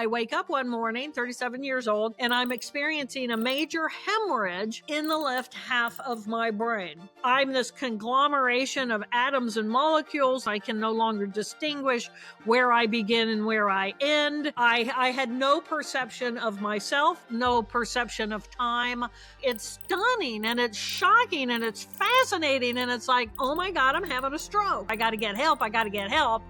I wake up one morning, 37 years old, and I'm experiencing a major hemorrhage in the left half of my brain. I'm this conglomeration of atoms and molecules. I can no longer distinguish where I begin and where I end. I had no perception of myself, no perception of time. It's stunning and it's shocking and it's fascinating. And it's like, oh my God, I'm having a stroke. I got to get help. I got to get help.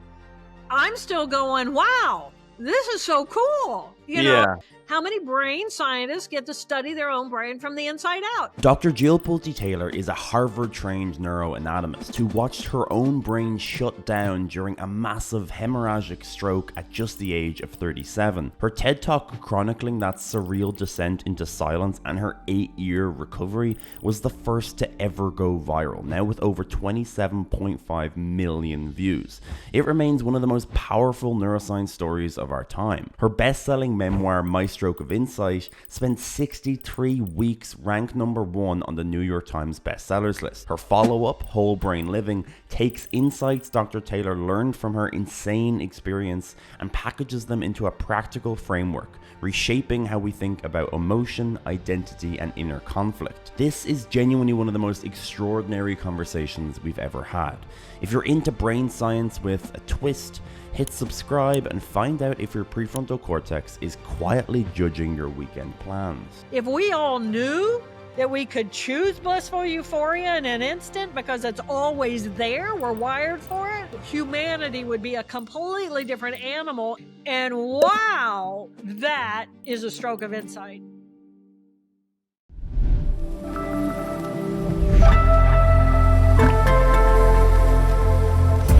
I'm still going, wow, this is so cool. You know, how many brain scientists get to study their own brain from the inside out? Dr. Jill Bolte Taylor is a Harvard-trained neuroanatomist who watched her own brain shut down during a massive hemorrhagic stroke at just the age of 37. Her TED Talk chronicling that surreal descent into silence and her 8-year recovery was the first to ever go viral, now with over 27.5 million views. It remains one of the most powerful neuroscience stories of our time. Her best-selling memoir, My Stroke of Insight, spent 63 weeks ranked #1 on the New York Times bestsellers list. Her follow-up, Whole Brain Living, takes insights Dr. Taylor learned from her insane experience and packages them into a practical framework, reshaping how we think about emotion, identity, and inner conflict. This is genuinely one of the most extraordinary conversations we've ever had. If you're into brain science with a twist, hit subscribe and find out if your prefrontal cortex is quietly judging your weekend plans. If we all knew that we could choose blissful euphoria in an instant because it's always there, we're wired for it, humanity would be a completely different animal. And wow, that is a stroke of insight.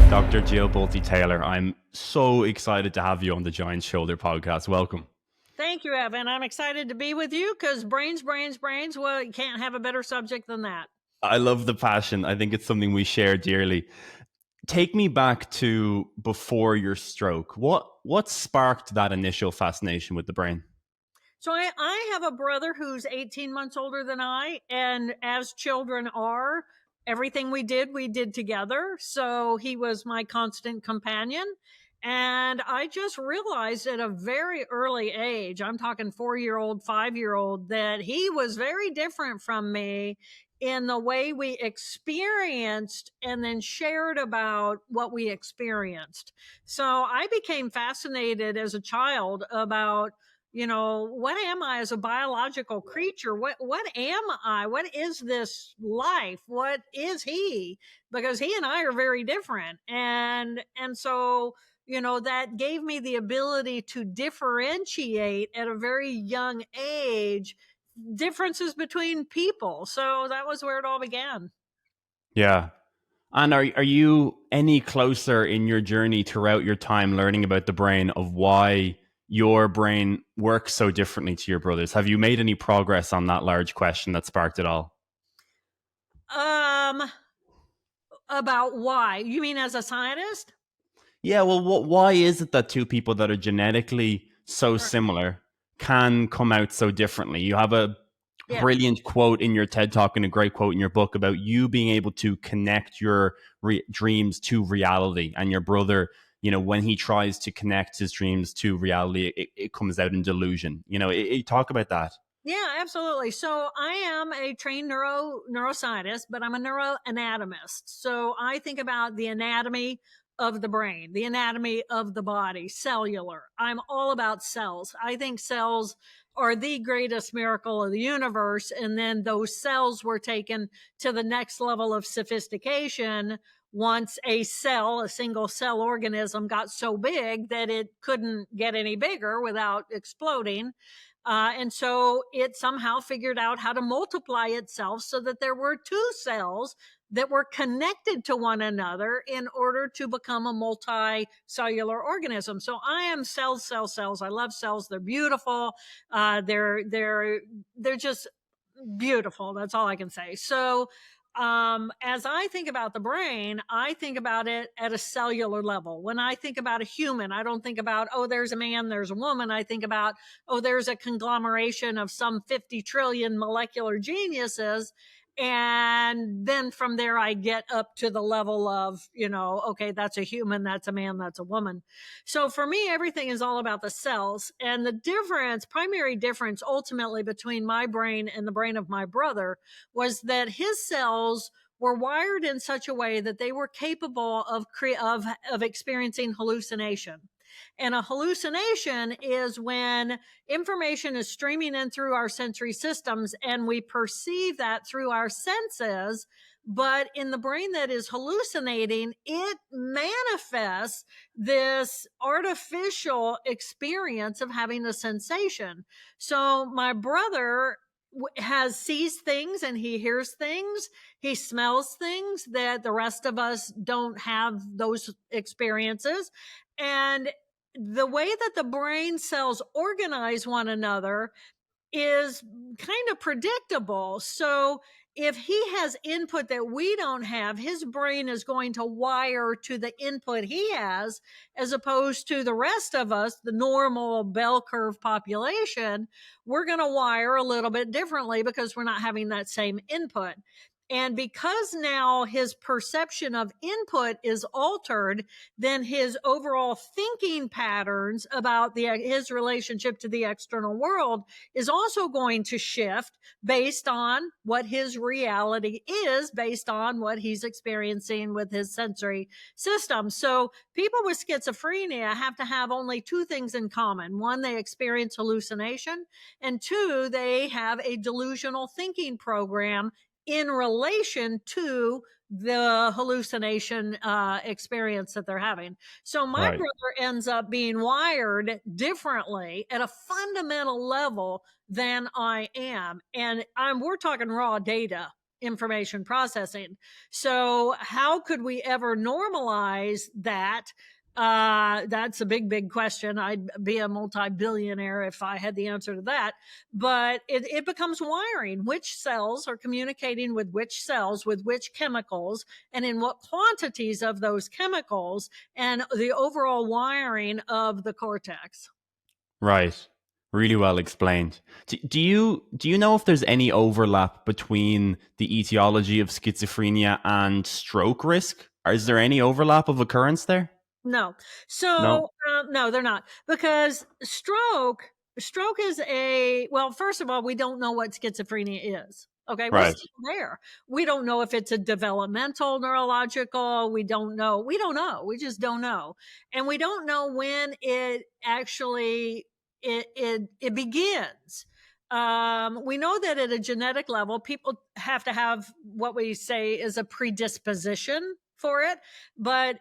Dr. Jill Bolte Taylor, I'm so excited to have you on the Giant Shoulder podcast. Welcome. Thank you, Evan. I'm excited to be with you because brains. Well, you can't have a better subject than that. I love the passion. I think it's something we share dearly. Take me back to before your stroke. What sparked that initial fascination with the brain? So I have a brother who's 18 months older than I, and as children are, everything we did together. So he was my constant companion. And I just realized at a very early age, I'm talking 4-year-old, 5-year-old, that he was very different from me in the way we experienced and then shared about what we experienced. So I became fascinated as a child about, you know, what am I as a biological creature? What am I? What is this life? What is he? Because he and I are very different. And so, you know, that gave me the ability to differentiate at a very young age differences between people. So that was where it all began. Yeah. And are you any closer in your journey throughout your time learning about the brain of why your brain works so differently to your brother's? Have you made any progress on that large question that sparked it all? About why? You mean as a scientist? Yeah, well, why is it that two people that are genetically so similar can come out so differently? You have a brilliant quote in your TED Talk and a great quote in your book about you being able to connect your dreams to reality, and your brother, you know, when he tries to connect his dreams to reality, it comes out in delusion. You know, talk about that. Yeah, absolutely. So I am a trained neuroscientist, but I'm a neuroanatomist. So I think about the anatomy of the brain, the anatomy of the body, cellular. I'm all about cells. I think cells are the greatest miracle of the universe. And then those cells were taken to the next level of sophistication once a single cell organism got so big that it couldn't get any bigger without exploding. And so it somehow figured out how to multiply itself so that there were two cells that were connected to one another in order to become a multicellular organism. So I am cells. I love cells. They're beautiful. They're just beautiful. That's all I can say. So as I think about the brain, I think about it at a cellular level. When I think about a human, I don't think about, oh, there's a man, there's a woman. I think about, oh, there's a conglomeration of some 50 trillion molecular geniuses. And then from there, I get up to the level of, okay, that's a human, that's a man, that's a woman. So for me, everything is all about the cells. And the primary difference ultimately between my brain and the brain of my brother was that his cells were wired in such a way that they were capable of experiencing hallucination. And a hallucination is when information is streaming in through our sensory systems and we perceive that through our senses. But in the brain that is hallucinating, it manifests this artificial experience of having a sensation. So my brother sees things and he hears things, he smells things that the rest of us don't have those experiences. And the way that the brain cells organize one another is kind of predictable. So if he has input that we don't have, his brain is going to wire to the input he has, as opposed to the rest of us, the normal bell curve population. We're going to wire a little bit differently because we're not having that same input. And because now his perception of input is altered, then his overall thinking patterns about his relationship to the external world is also going to shift based on what his reality is, based on what he's experiencing with his sensory system. So people with schizophrenia have to have only two things in common. One, they experience hallucination, and two, they have a delusional thinking program in relation to the hallucination experience that they're having. So my brother ends up being wired differently at a fundamental level than I am. And we're talking raw data information processing. So how could we ever normalize that? That's a big question. I'd be a multi-billionaire if I had the answer to that. But it becomes wiring. Which cells are communicating with which cells, with which chemicals, and in what quantities of those chemicals, and the overall wiring of the cortex. Right. Really well explained. Do you know if there's any overlap between the etiology of schizophrenia and stroke risk? Or is there any overlap of occurrence there? No. So, no, they're not, because stroke is well, first of all, we don't know what schizophrenia is. Okay. We're Right. still there. We don't know if it's a developmental neurological. We don't know. We just don't know. And we don't know when it actually, it begins. We know that at a genetic level, people have to have what we say is a predisposition for it, but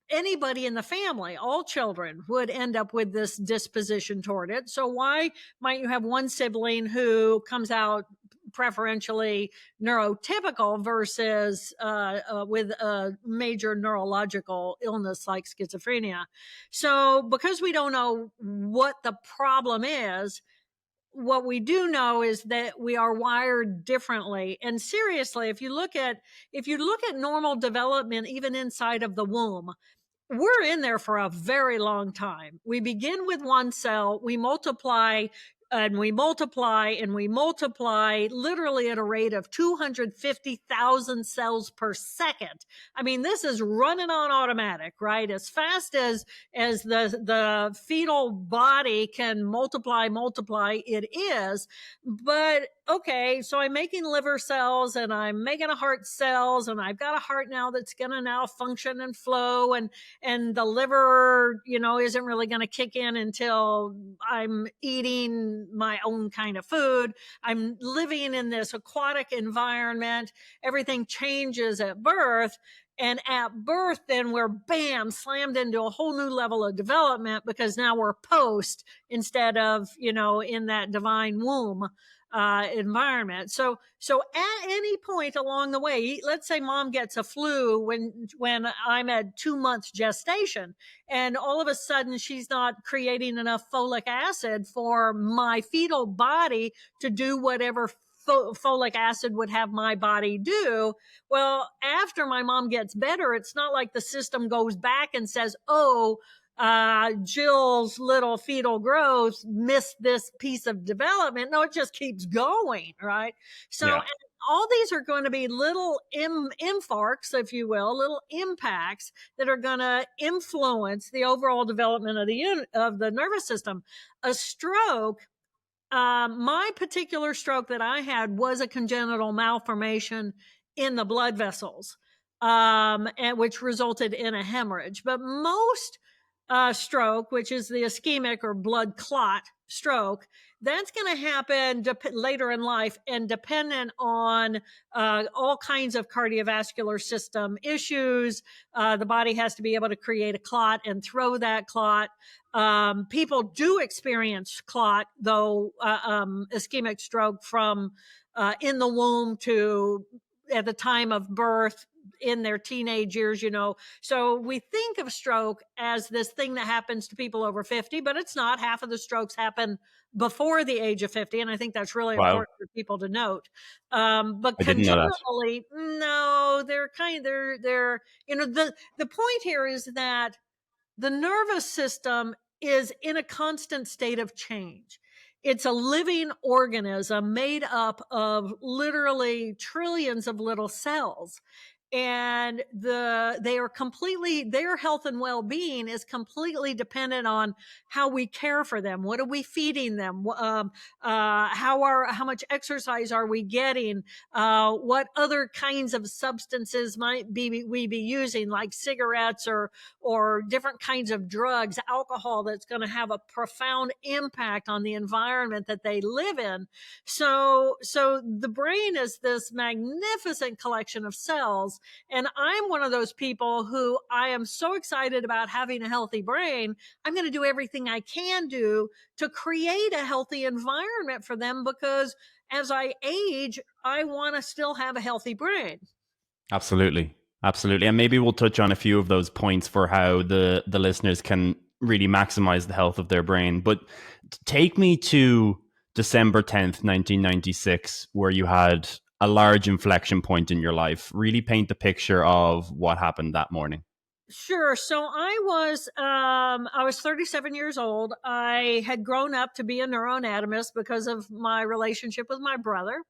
anybody in the family, all children, would end up with this disposition toward it. So why might you have one sibling who comes out preferentially neurotypical versus with a major neurological illness like schizophrenia? So because we don't know what the problem is, what we do know is that we are wired differently. And seriously, if you look at normal development, even inside of the womb, we're in there for a very long time. We begin with one cell, we multiply and we multiply and we multiply literally at a rate of 250,000 cells per second. I mean, this is running on automatic, right? As fast as the fetal body can multiply, it is. But okay, so I'm making liver cells and I'm making a heart cells, and I've got a heart now that's going to now function and flow, and the liver, isn't really going to kick in until I'm eating my own kind of food. I'm living in this aquatic environment. Everything changes at birth. And at birth, then we're slammed into a whole new level of development, because now we're post instead of, in that divine womb environment. So at any point along the way, let's say mom gets a flu when I'm at 2 months gestation, and all of a sudden she's not creating enough folic acid for my fetal body to do whatever folic acid would have my body do. Well, after my mom gets better, it's not like the system goes back and says, oh, Jill's little fetal growth missed this piece of development. No, it just keeps going, right? So all these are going to be little infarcts, if you will, little impacts that are going to influence the overall development of the nervous system. A stroke, my particular stroke that I had was a congenital malformation in the blood vessels, and which resulted in a hemorrhage. But most stroke, which is the ischemic or blood clot stroke, that's going to happen later in life and dependent on all kinds of cardiovascular system issues. The body has to be able to create a clot and throw that clot. People do experience clot, though, ischemic stroke from in the womb to at the time of birth, in their teenage years, So we think of stroke as this thing that happens to people over 50, but it's not. Half of the strokes happen before the age of 50. And I think that's really important for people to note. But I didn't know that. congenitally, no, they're, the point here is that the nervous system is in a constant state of change. It's a living organism made up of literally trillions of little cells. And their health and well-being is completely dependent on how we care for them. What are we feeding them? How much exercise are we getting? What other kinds of substances might we be using, like cigarettes or different kinds of drugs, alcohol, that's going to have a profound impact on the environment that they live in. So the brain is this magnificent collection of cells. And I'm one of those people who I am so excited about having a healthy brain. I'm going to do everything I can do to create a healthy environment for them, because as I age, I want to still have a healthy brain. Absolutely. Absolutely. And maybe we'll touch on a few of those points for how the listeners can really maximize the health of their brain. But take me to December 10th, 1996, where you had a large inflection point in your life. Really paint the picture of what happened that morning. Sure. So I was 37 years old. I had grown up to be a neuroanatomist because of my relationship with my brother.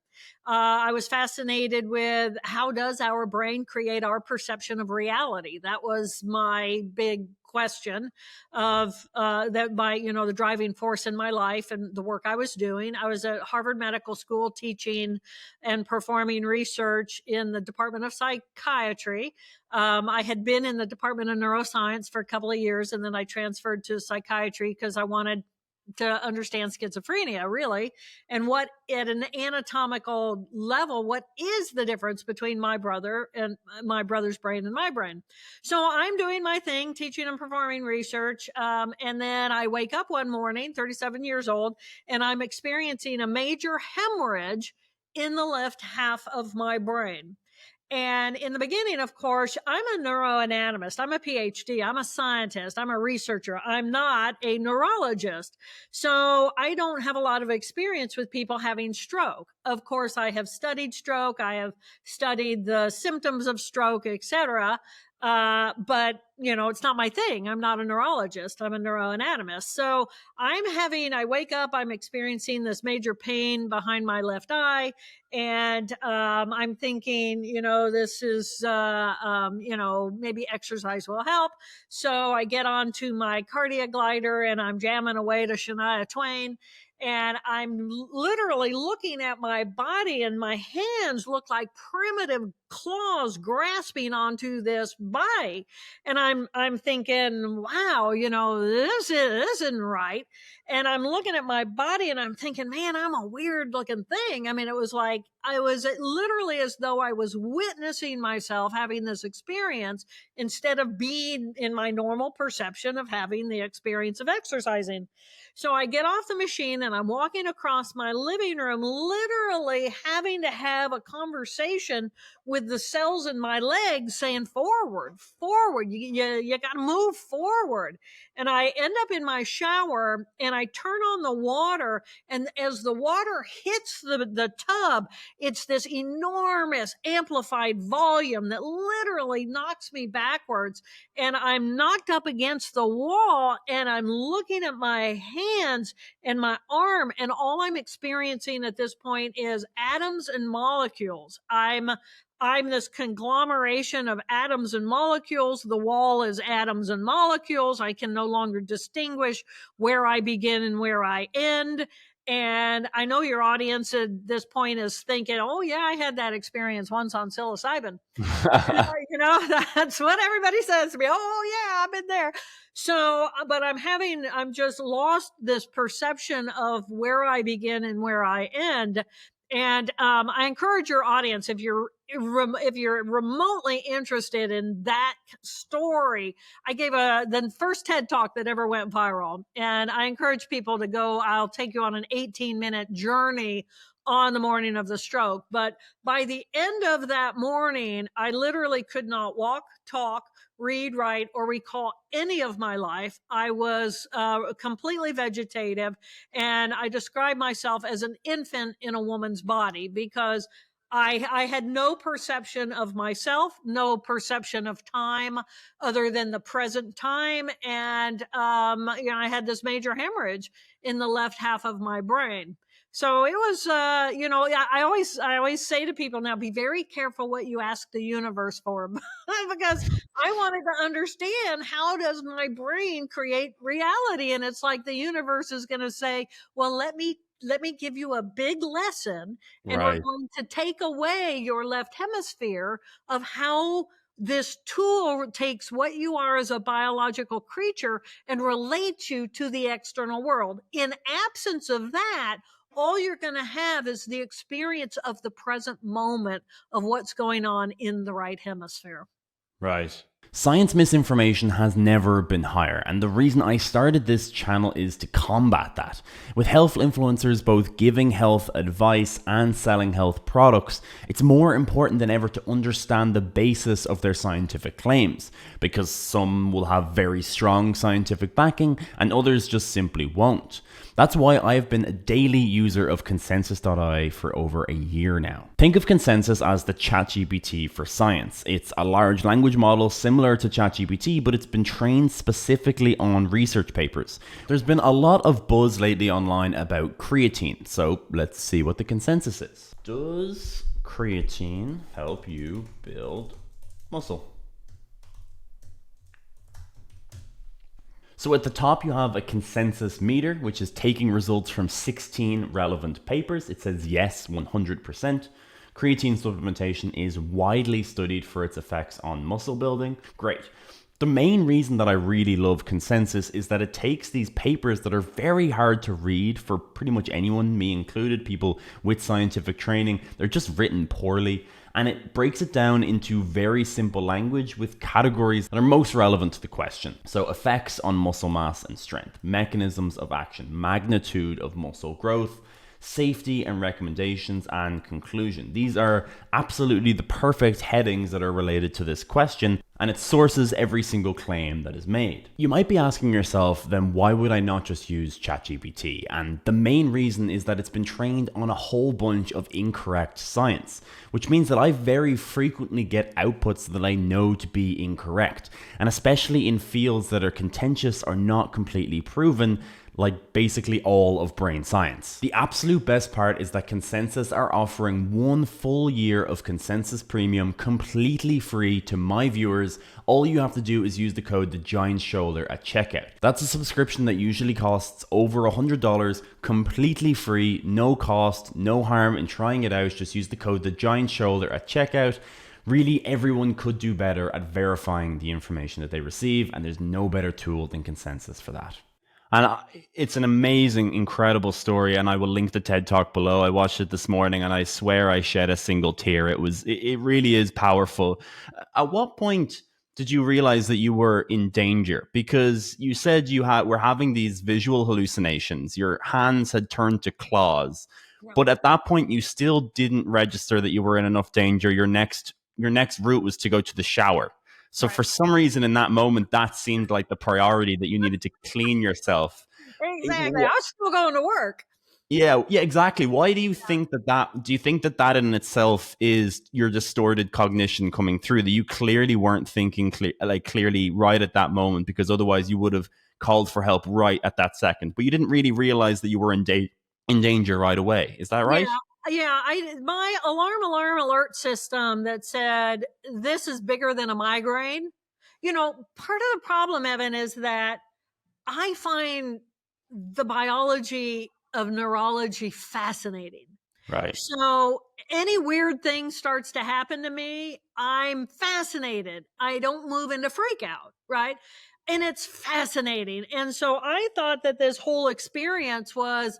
I was fascinated with how does our brain create our perception of reality. That was my big question of the driving force in my life and the work I was doing. I was at Harvard Medical School teaching and performing research in the Department of Psychiatry. I had been in the Department of Neuroscience for a couple of years, and then I transferred to psychiatry because I wanted to understand schizophrenia, really, and what at an anatomical level, what is the difference between my brother and my brother's brain and my brain. So I'm doing my thing, teaching and performing research. And then I wake up one morning, 37 years old, and I'm experiencing a major hemorrhage in the left half of my brain. And in the beginning, of course, I'm a neuroanatomist. I'm a PhD. I'm a scientist. I'm a researcher. I'm not a neurologist. So I don't have a lot of experience with people having stroke. Of course, I have studied stroke. I have studied the symptoms of stroke, etc. But it's not my thing. I'm not a neurologist. I'm a neuroanatomist. So I wake up, I'm experiencing this major pain behind my left eye. And I'm thinking, this is, maybe exercise will help. So I get onto my cardia glider and I'm jamming away to Shania Twain. And I'm literally looking at my body, and my hands look like primitive claws grasping onto this body. And I'm thinking, wow, this isn't right. And I'm looking at my body and I'm thinking, man, I'm a weird looking thing. I mean, it was literally as though I was witnessing myself having this experience instead of being in my normal perception of having the experience of exercising. So I get off the machine and I'm walking across my living room, literally having to have a conversation with the cells in my legs saying, forward, you got to move forward. And I end up in my shower and I turn on the water, and as the water hits the tub, it's this enormous amplified volume that literally knocks me backwards. And I'm knocked up against the wall, and I'm looking at my hands and my arm, and all I'm experiencing at this point is atoms and molecules. I'm this conglomeration of atoms and molecules. The wall is atoms and molecules. I can no longer distinguish where I begin and where I end. And I know your audience at this point is thinking, oh, yeah, I had that experience once on psilocybin. That's what everybody says to me. Oh, yeah, I've been there. So, but I'm just lost this perception of where I begin and where I end. And I encourage your audience, if you're remotely interested in that story, I gave the first TED Talk that ever went viral, and I encourage people to go. I'll take you on an 18-minute journey on the morning of the stroke. But by the end of that morning, I literally could not walk, talk, read, write, or recall any of my life. I was completely vegetative, and I describe myself as an infant in a woman's body because I had no perception of myself, no perception of time other than the present time. And, I had this major hemorrhage in the left half of my brain. So it was, I always say to people, now be very careful what you ask the universe for, because I wanted to understand, how does my brain create reality? And it's like the universe is going to say, well, let me give you a big lesson, and we're Right. going to take away your left hemisphere of how this tool takes what you are as a biological creature and relates you to the external world. In absence of that, all you're going to have is the experience of the present moment of what's going on in the right hemisphere. Right. Science misinformation has never been higher, and the reason I started this channel is to combat that. With health influencers both giving health advice and selling health products, it's more important than ever to understand the basis of their scientific claims, because some will have very strong scientific backing and others just simply won't. That's why I've been a daily user of Consensus.ai for over a year now. Think of Consensus as the ChatGPT for science. It's a large language model similar to ChatGPT, but it's been trained specifically on research papers. There's been a lot of buzz lately online about creatine, so let's see what the consensus is. Does creatine help you build muscle? So at the top you have a consensus meter, which is taking results from 16 relevant papers. It says yes, 100%. Creatine supplementation is widely studied for its effects on muscle building. Great. The main reason that I really love Consensus is that it takes these papers that are very hard to read for pretty much anyone, me included, people with scientific training. They're just written poorly, and it breaks it down into very simple language with categories that are most relevant to the question. So effects on muscle mass and strength, mechanisms of action, magnitude of muscle growth, safety and recommendations, and conclusion. These are absolutely the perfect headings that are related to this question, and it sources every single claim that is made. You might be asking yourself, then why would I not just use ChatGPT? And the main reason is that it's been trained on a whole bunch of incorrect science, which means that I very frequently get outputs that I know to be incorrect, and especially in fields that are contentious or not completely proven, like basically all of brain science. The absolute best part is that Consensus are offering 1 full year of Consensus Premium completely free to my viewers. All you have to do is use the code The Giant Shoulder at checkout. That's a subscription that usually costs over $100, completely free, no cost, no harm in trying it out. Just use the code The Giant Shoulder at checkout. Really, everyone could do better at verifying the information that they receive, and there's no better tool than Consensus for that. And it's an amazing, incredible story, and I will link the TED Talk below. I watched it this morning, and I swear I shed a single tear. It really is powerful. At what point did you realize that you were in danger? Because you said were having these visual hallucinations. Your hands had turned to claws, but at that point, you still didn't register that you were in enough danger. Your next route was to go to the shower. So for some reason in that moment, that seemed like the priority, that you needed to clean yourself. Exactly. I was still going to work. Yeah, yeah, exactly. Why do you think do you think that in itself is your distorted cognition coming through, that you clearly weren't thinking clearly right at that moment, because otherwise you would have called for help right at that second, but you didn't really realize that you were in danger right away. Is that right? Yeah, yeah. My alarm alert system that said this is bigger than a migraine. Part of the problem, Evan, is that I find the biology of neurology fascinating. Right. So any weird thing starts to happen to me, I'm fascinated. I don't move into freak out, right? And it's fascinating. And so I thought that this whole experience was,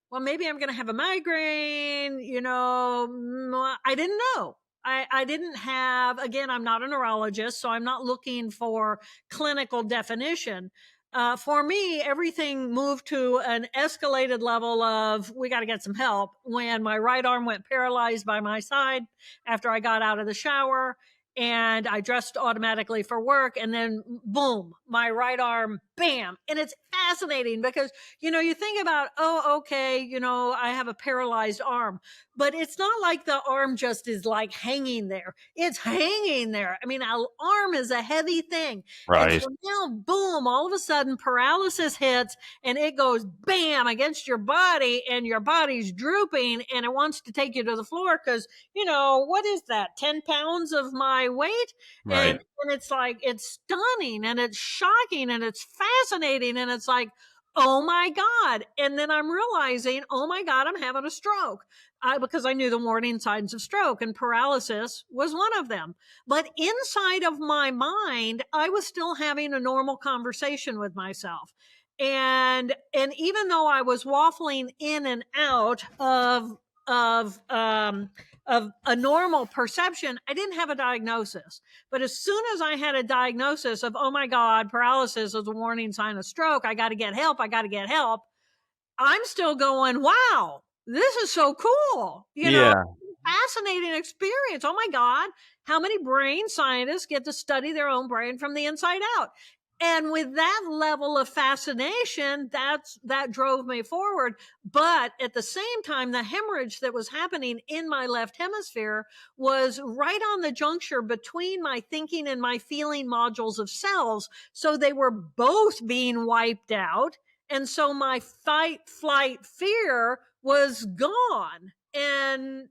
well, maybe I'm going to have a migraine. I didn't know. I didn't have, again, I'm not a neurologist, so I'm not looking for clinical definition. For me, everything moved to an escalated level of we got to get some help when my right arm went paralyzed by my side after I got out of the shower and I dressed automatically for work. And then boom, my right arm, bam. And it's fascinating because, you think about, oh, okay, I have a paralyzed arm, but it's not like the arm just is like hanging there. It's hanging there. I mean, an arm is a heavy thing. And Right. so now, boom, all of a sudden paralysis hits and it goes bam against your body and your body's drooping and it wants to take you to the floor because, what is that? 10 pounds of my weight? And, Right. and it's like, it's stunning and it's shocking and it's fascinating. And it's like, oh my God. And then I'm realizing, oh my God, I'm having a stroke. Because I knew the warning signs of stroke and paralysis was one of them. But inside of my mind, I was still having a normal conversation with myself. And even though I was waffling in and out of of a normal perception, I didn't have a diagnosis. But as soon as I had a diagnosis of, oh my God, paralysis is a warning sign of stroke, I got to get help. I got to get help. I'm still going, wow, this is so cool. Yeah. Fascinating experience. Oh my God, how many brain scientists get to study their own brain from the inside out? And with that level of fascination, that drove me forward. But at the same time, the hemorrhage that was happening in my left hemisphere was right on the juncture between my thinking and my feeling modules of cells. So they were both being wiped out. And so my fight, flight, fear was gone. And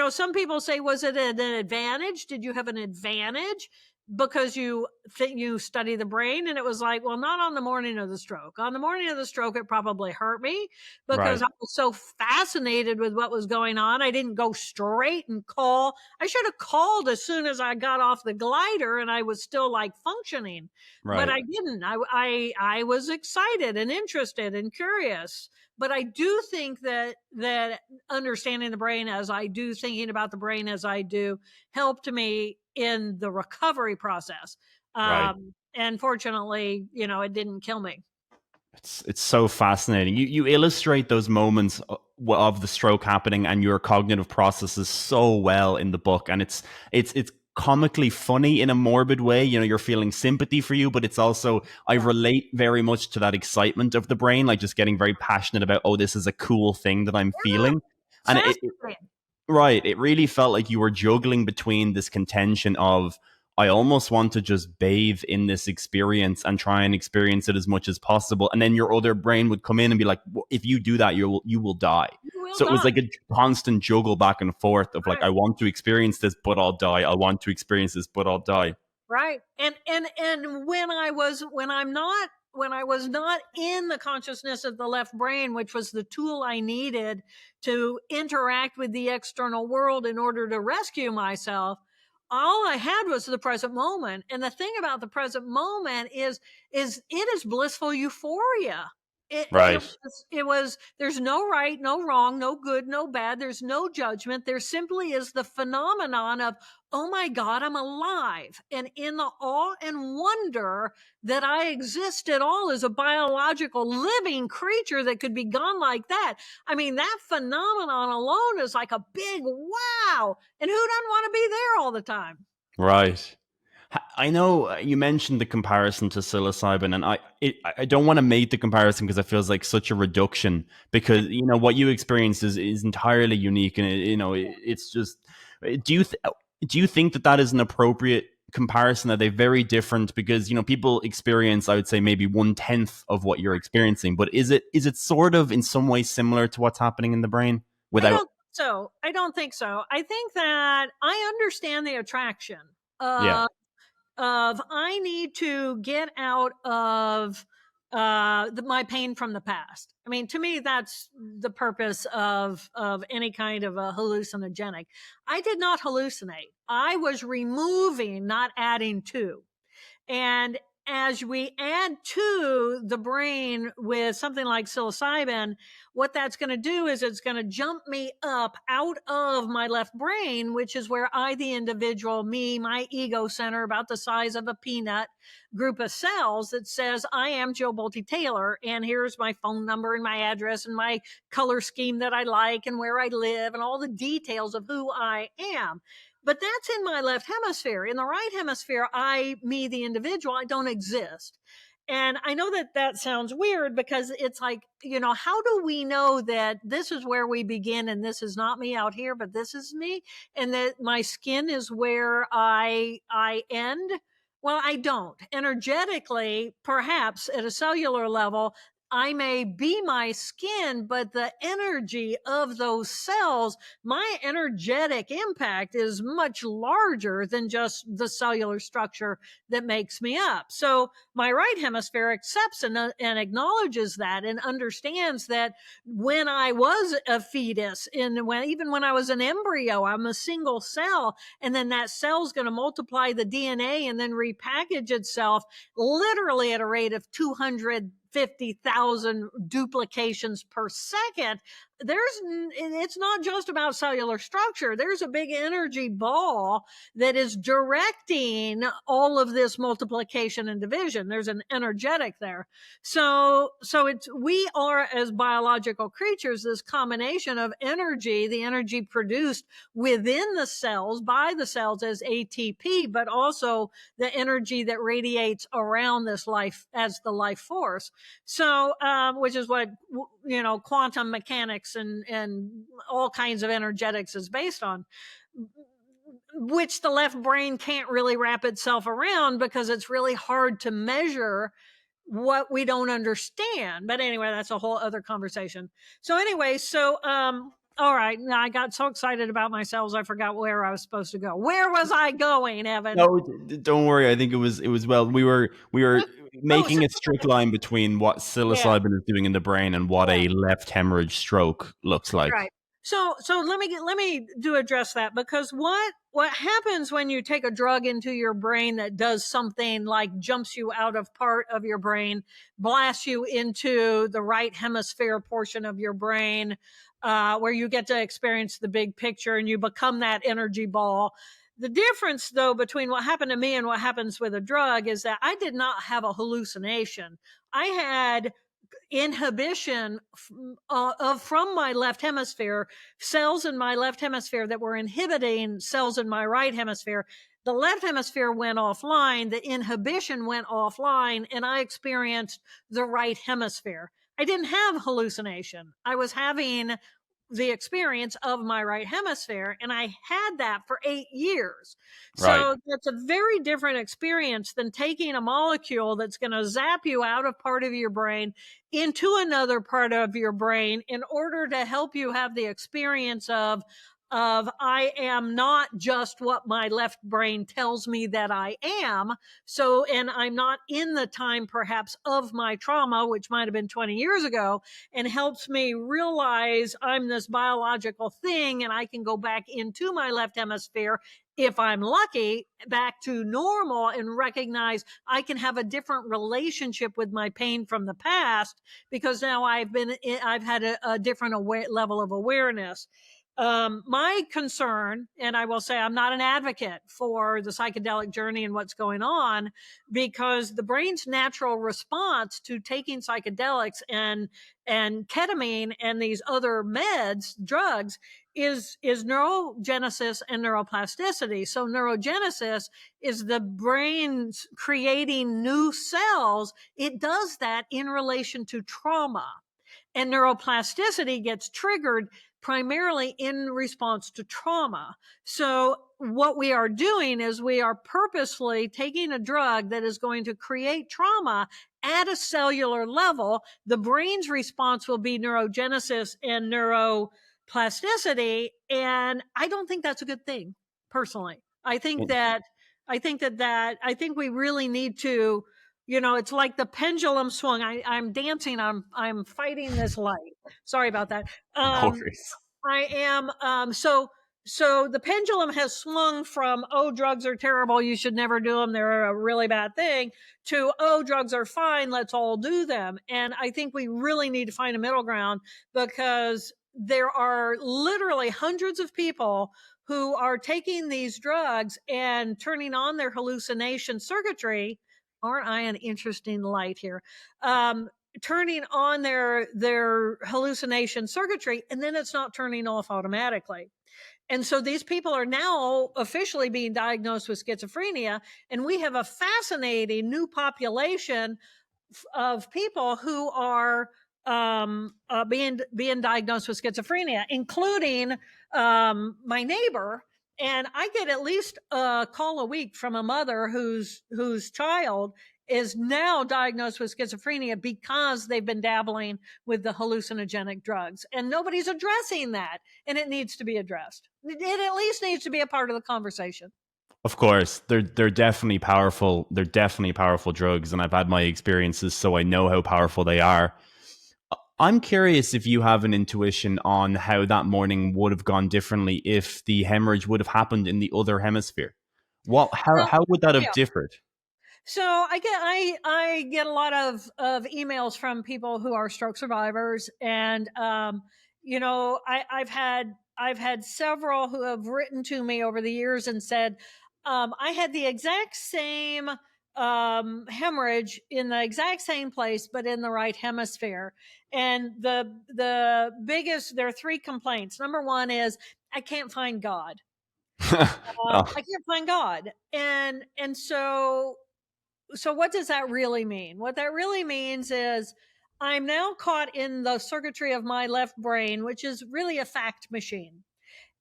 some people say, was it an advantage? Did you have an advantage because you think you study the brain? And it was like, well, not on the morning of the stroke. On the morning of the stroke, it probably hurt me because Right. I was so fascinated with what was going on. I didn't go straight and call. I should have called as soon as I got off the glider and I was still like functioning, but Right. I didn't. I was excited and interested and curious. But I do think that understanding the brain as I do, thinking about the brain as I do, helped me in the recovery process. Right. And fortunately, it didn't kill me. It's so fascinating. You illustrate those moments of the stroke happening and your cognitive processes so well in the book, and it's comically funny in a morbid way. You're feeling sympathy for you, but it's also, I Yeah. relate very much to that excitement of the brain, like just getting very passionate about, oh, this is a cool thing that I'm Yeah. feeling, and Fascinating. right. It really felt like you were juggling between this contention of, I almost want to just bathe in this experience and try and experience it as much as possible. And then your other brain would come in and be like, well, if you do that, you will die. You will So it was die. like a constant juggle back and forth of like, Right. I want to experience this, but I'll die. I want to experience this, but I'll die. Right. And when I was not in the consciousness of the left brain, which was the tool I needed to interact with the external world in order to rescue myself, all I had was the present moment. And the thing about the present moment is it is blissful euphoria. Right. There's no right, no wrong, no good, no bad. There's no judgment. There simply is the phenomenon of, oh my God, I'm alive. And in the awe and wonder that I exist at all as a biological living creature that could be gone like that. I mean, that phenomenon alone is like a big wow. And who doesn't want to be there all the time? Right. I know you mentioned the comparison to psilocybin, and I don't want to make the comparison because it feels like such a reduction. Because what you experience is entirely unique, and it's just. Do you do you think that is an appropriate comparison? Are they very different? Because people experience, I would say, maybe 1/10 of what you're experiencing, but is it sort of in some way similar to what's happening in the brain I without? don't so. I don't think so. I think that I understand the attraction Yeah, of I need to get out of my pain from the past. I mean, to me, that's the purpose of any kind of a hallucinogenic. I did not hallucinate. I was removing, not adding to. And as we add to the brain with something like psilocybin, what that's going to do is it's going to jump me up out of my left brain, which is where I, the individual, me, my ego center, about the size of a peanut group of cells that says, I am Joe Bolte Taylor, and here's my phone number and my address and my color scheme that I like and where I live and all the details of who I am. But that's in my left hemisphere. In the right hemisphere, I, me, the individual, I don't exist. And I know that that sounds weird because it's like, how do we know that this is where we begin and this is not me out here, but this is me, and that my skin is where I end? Well, I don't. Energetically, perhaps at a cellular level, I may be my skin, but the energy of those cells, my energetic impact is much larger than just the cellular structure that makes me up. So my right hemisphere accepts and acknowledges that and understands that when I was a fetus and even when I was an embryo, I'm a single cell, and then that cell's going to multiply the DNA and then repackage itself literally at a rate of 250,000 duplications per second. It's not just about cellular structure. There's a big energy ball that is directing all of this multiplication and division. There's an energetic there. So we are, as biological creatures, this combination of energy, the energy produced within the cells by the cells as ATP, but also the energy that radiates around this life as the life force. So, which is what, quantum mechanics and all kinds of energetics is based on, which the left brain can't really wrap itself around because it's really hard to measure what we don't understand. But anyway, that's a whole other conversation. So anyway, all right. Now I got so excited about myself, I forgot where I was supposed to go. Where was I going, Evan? no, don't worry. I think it was well. We were Oh, so, making a strict line between what yeah. psilocybin is doing in the brain and what Yeah. a left hemorrhage stroke looks like. Right. So let me do address that, because what happens when you take a drug into your brain that does something like jumps you out of part of your brain, blasts you into the right hemisphere portion of your brain, where you get to experience the big picture and you become that energy ball. The difference, though, between what happened to me and what happens with a drug is that I did not have a hallucination. I had inhibition from my left hemisphere, cells in my left hemisphere that were inhibiting cells in my right hemisphere. The left hemisphere went offline, the inhibition went offline, and I experienced the right hemisphere. I didn't have hallucination. I was having the experience of my right hemisphere, and I had that for 8 years. Right. So that's a very different experience than taking a molecule that's going to zap you out of part of your brain into another part of your brain in order to help you have the experience of I am not just what my left brain tells me that I am. So, and I'm not in the time perhaps of my trauma, which might have been 20 years ago, and helps me realize I'm this biological thing and I can go back into my left hemisphere, if I'm lucky, back to normal, and recognize I can have a different relationship with my pain from the past because now I've had a different level of awareness. My concern, and I will say I'm not an advocate for the psychedelic journey and what's going on, because the brain's natural response to taking psychedelics and ketamine and these other drugs, is neurogenesis and neuroplasticity. So neurogenesis is the brain's creating new cells. It does that in relation to trauma. And neuroplasticity gets triggered primarily in response to trauma. So what we are doing is we are purposely taking a drug that is going to create trauma at a cellular level. The brain's response will be neurogenesis and neuroplasticity. And I don't think that's a good thing, personally. I think we really need to, it's like the pendulum swung. I'm dancing. I'm fighting this light. Sorry about that. No worries. I am. So the pendulum has swung from, oh, drugs are terrible, you should never do them, they're a really bad thing, to, oh, drugs are fine, let's all do them. And I think we really need to find a middle ground, because there are literally hundreds of people who are taking these drugs and turning on their hallucination circuitry. Aren't I an interesting light here? Turning on their hallucination circuitry, and then it's not turning off automatically. And so these people are now officially being diagnosed with schizophrenia, and we have a fascinating new population of people who are being diagnosed with schizophrenia, including my neighbor. And I get at least a call a week from a mother whose child is now diagnosed with schizophrenia because they've been dabbling with the hallucinogenic drugs, and nobody's addressing that, and it needs to be addressed. It at least needs to be a part of the conversation. Of course, they're definitely powerful. They're definitely powerful drugs, and I've had my experiences, so I know how powerful they are. I'm curious if you have an intuition on how that morning would have gone differently if the hemorrhage would have happened in the other hemisphere. How would that have Yeah. differed? So I get a lot of emails from people who are stroke survivors, and I've had several who have written to me over the years and said, I had the exact same hemorrhage in the exact same place, but in the right hemisphere. And there are three complaints. Number one is, I can't find God. Oh, I can't find God, and so what does that really mean? What that really means is, I'm now caught in the circuitry of my left brain, which is really a fact machine.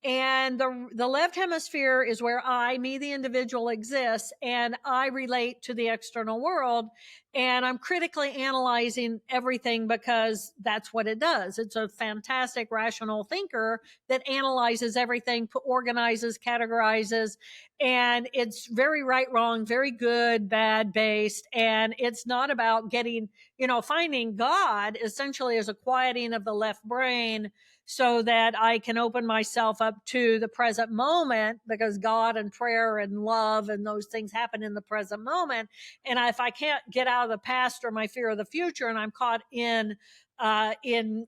And the left hemisphere is where me, the individual, exists, and I relate to the external world. And I'm critically analyzing everything because that's what it does. It's a fantastic rational thinker that analyzes everything, organizes, categorizes, and it's very right, wrong, very good, bad based. And it's not about finding God essentially as a quieting of the left brain, so that I can open myself up to the present moment, because God and prayer and love and those things happen in the present moment. And if I can't get out of the past or my fear of the future, and I'm caught in that, and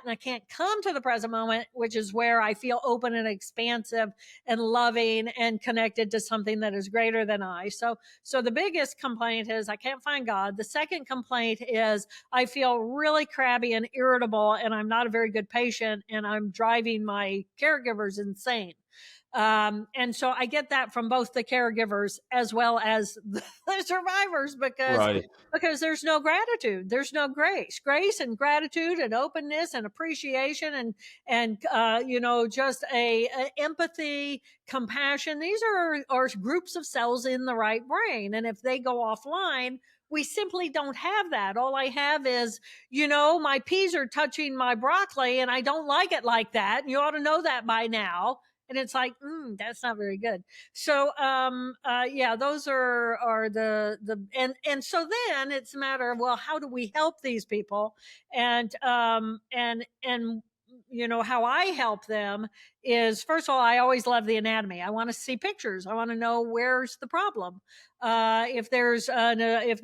I can't come to the present moment, which is where I feel open and expansive and loving and connected to something that is greater than I. So the biggest complaint is, I can't find God. The second complaint is, I feel really crabby and irritable, and I'm not a very good patient, and I'm driving my caregivers insane. And so I get that from both the caregivers as well as the survivors, right. because there's no gratitude, there's no grace and gratitude and openness and appreciation and just a empathy, compassion. These are groups of cells in the right brain, and if they go offline, we simply don't have that. All I have is, my peas are touching my broccoli, and I don't like it like that. And you ought to know that by now. And it's like, that's not very good. So, those are and so then it's a matter of, well, how do we help these people? And how I help them is, first of all, I always love the anatomy. I want to see pictures. I want to know where's the problem. If there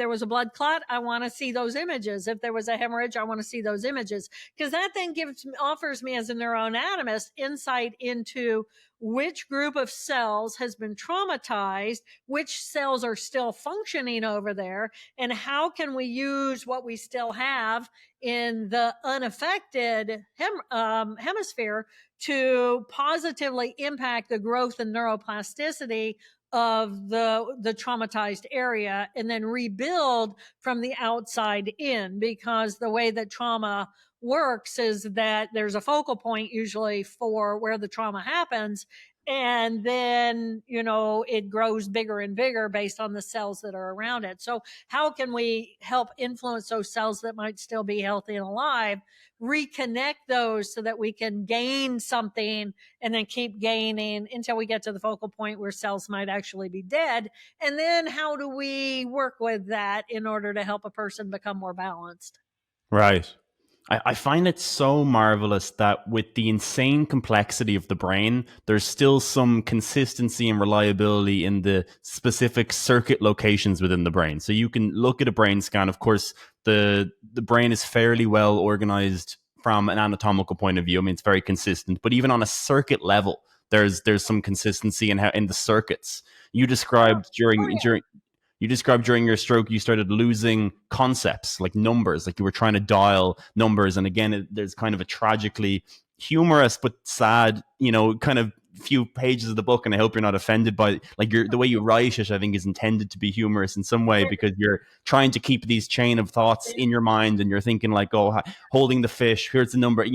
was a blood clot, I want to see those images. If there was a hemorrhage, I want to see those images, because that then offers me as a neuroanatomist insight into which group of cells has been traumatized, which cells are still functioning over there, and how can we use what we still have in the unaffected hemisphere to positively impact the growth and neuroplasticity of the traumatized area, and then rebuild from the outside in. Because the way that trauma works is that there's a focal point usually for where the trauma happens, and then it grows bigger and bigger based on the cells that are around it. So how can we help influence those cells that might still be healthy and alive, reconnect those so that we can gain something, and then keep gaining until we get to the focal point where cells might actually be dead? And then how do we work with that in order to help a person become more balanced? Right. I find it so marvelous that with the insane complexity of the brain, there's still some consistency and reliability in the specific circuit locations within the brain. So you can look at a brain scan. Of course, the brain is fairly well organized from an anatomical point of view. I mean, it's very consistent, but even on a circuit level, there's some consistency in how in the circuits. You described Oh, yeah. during your stroke, you started losing concepts like numbers, like you were trying to dial numbers. And again, there's kind of a tragically humorous but sad, kind of few pages of the book. And I hope you're not offended by like the way you write it. I think is intended to be humorous in some way, because you're trying to keep these chain of thoughts in your mind, and you're thinking like, oh, holding the fish, here's the number.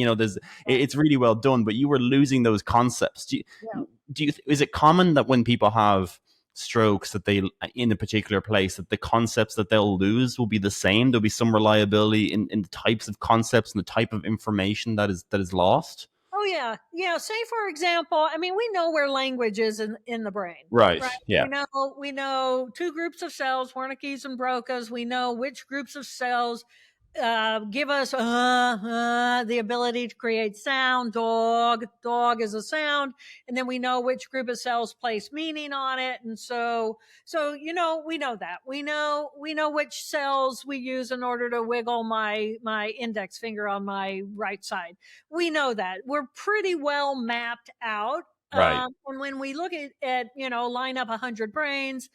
It's really well done, but you were losing those concepts. Yeah. Is it common that when people have strokes that they in a particular place, that the concepts that they'll lose will be the same? There'll be some reliability in the types of concepts and the type of information that is lost? Oh, yeah. Yeah. Say, for example, I mean, we know where language is in the brain, Right. right? Yeah. We know two groups of cells, Wernicke's and Broca's. We know which groups of cells give us the ability to create sound. Dog is a sound. And then we know which group of cells place meaning on it. And so we know that. We know which cells we use in order to wiggle my index finger on my right side. We know that. We're pretty well mapped out. Right. And when we look at line up 100 brains,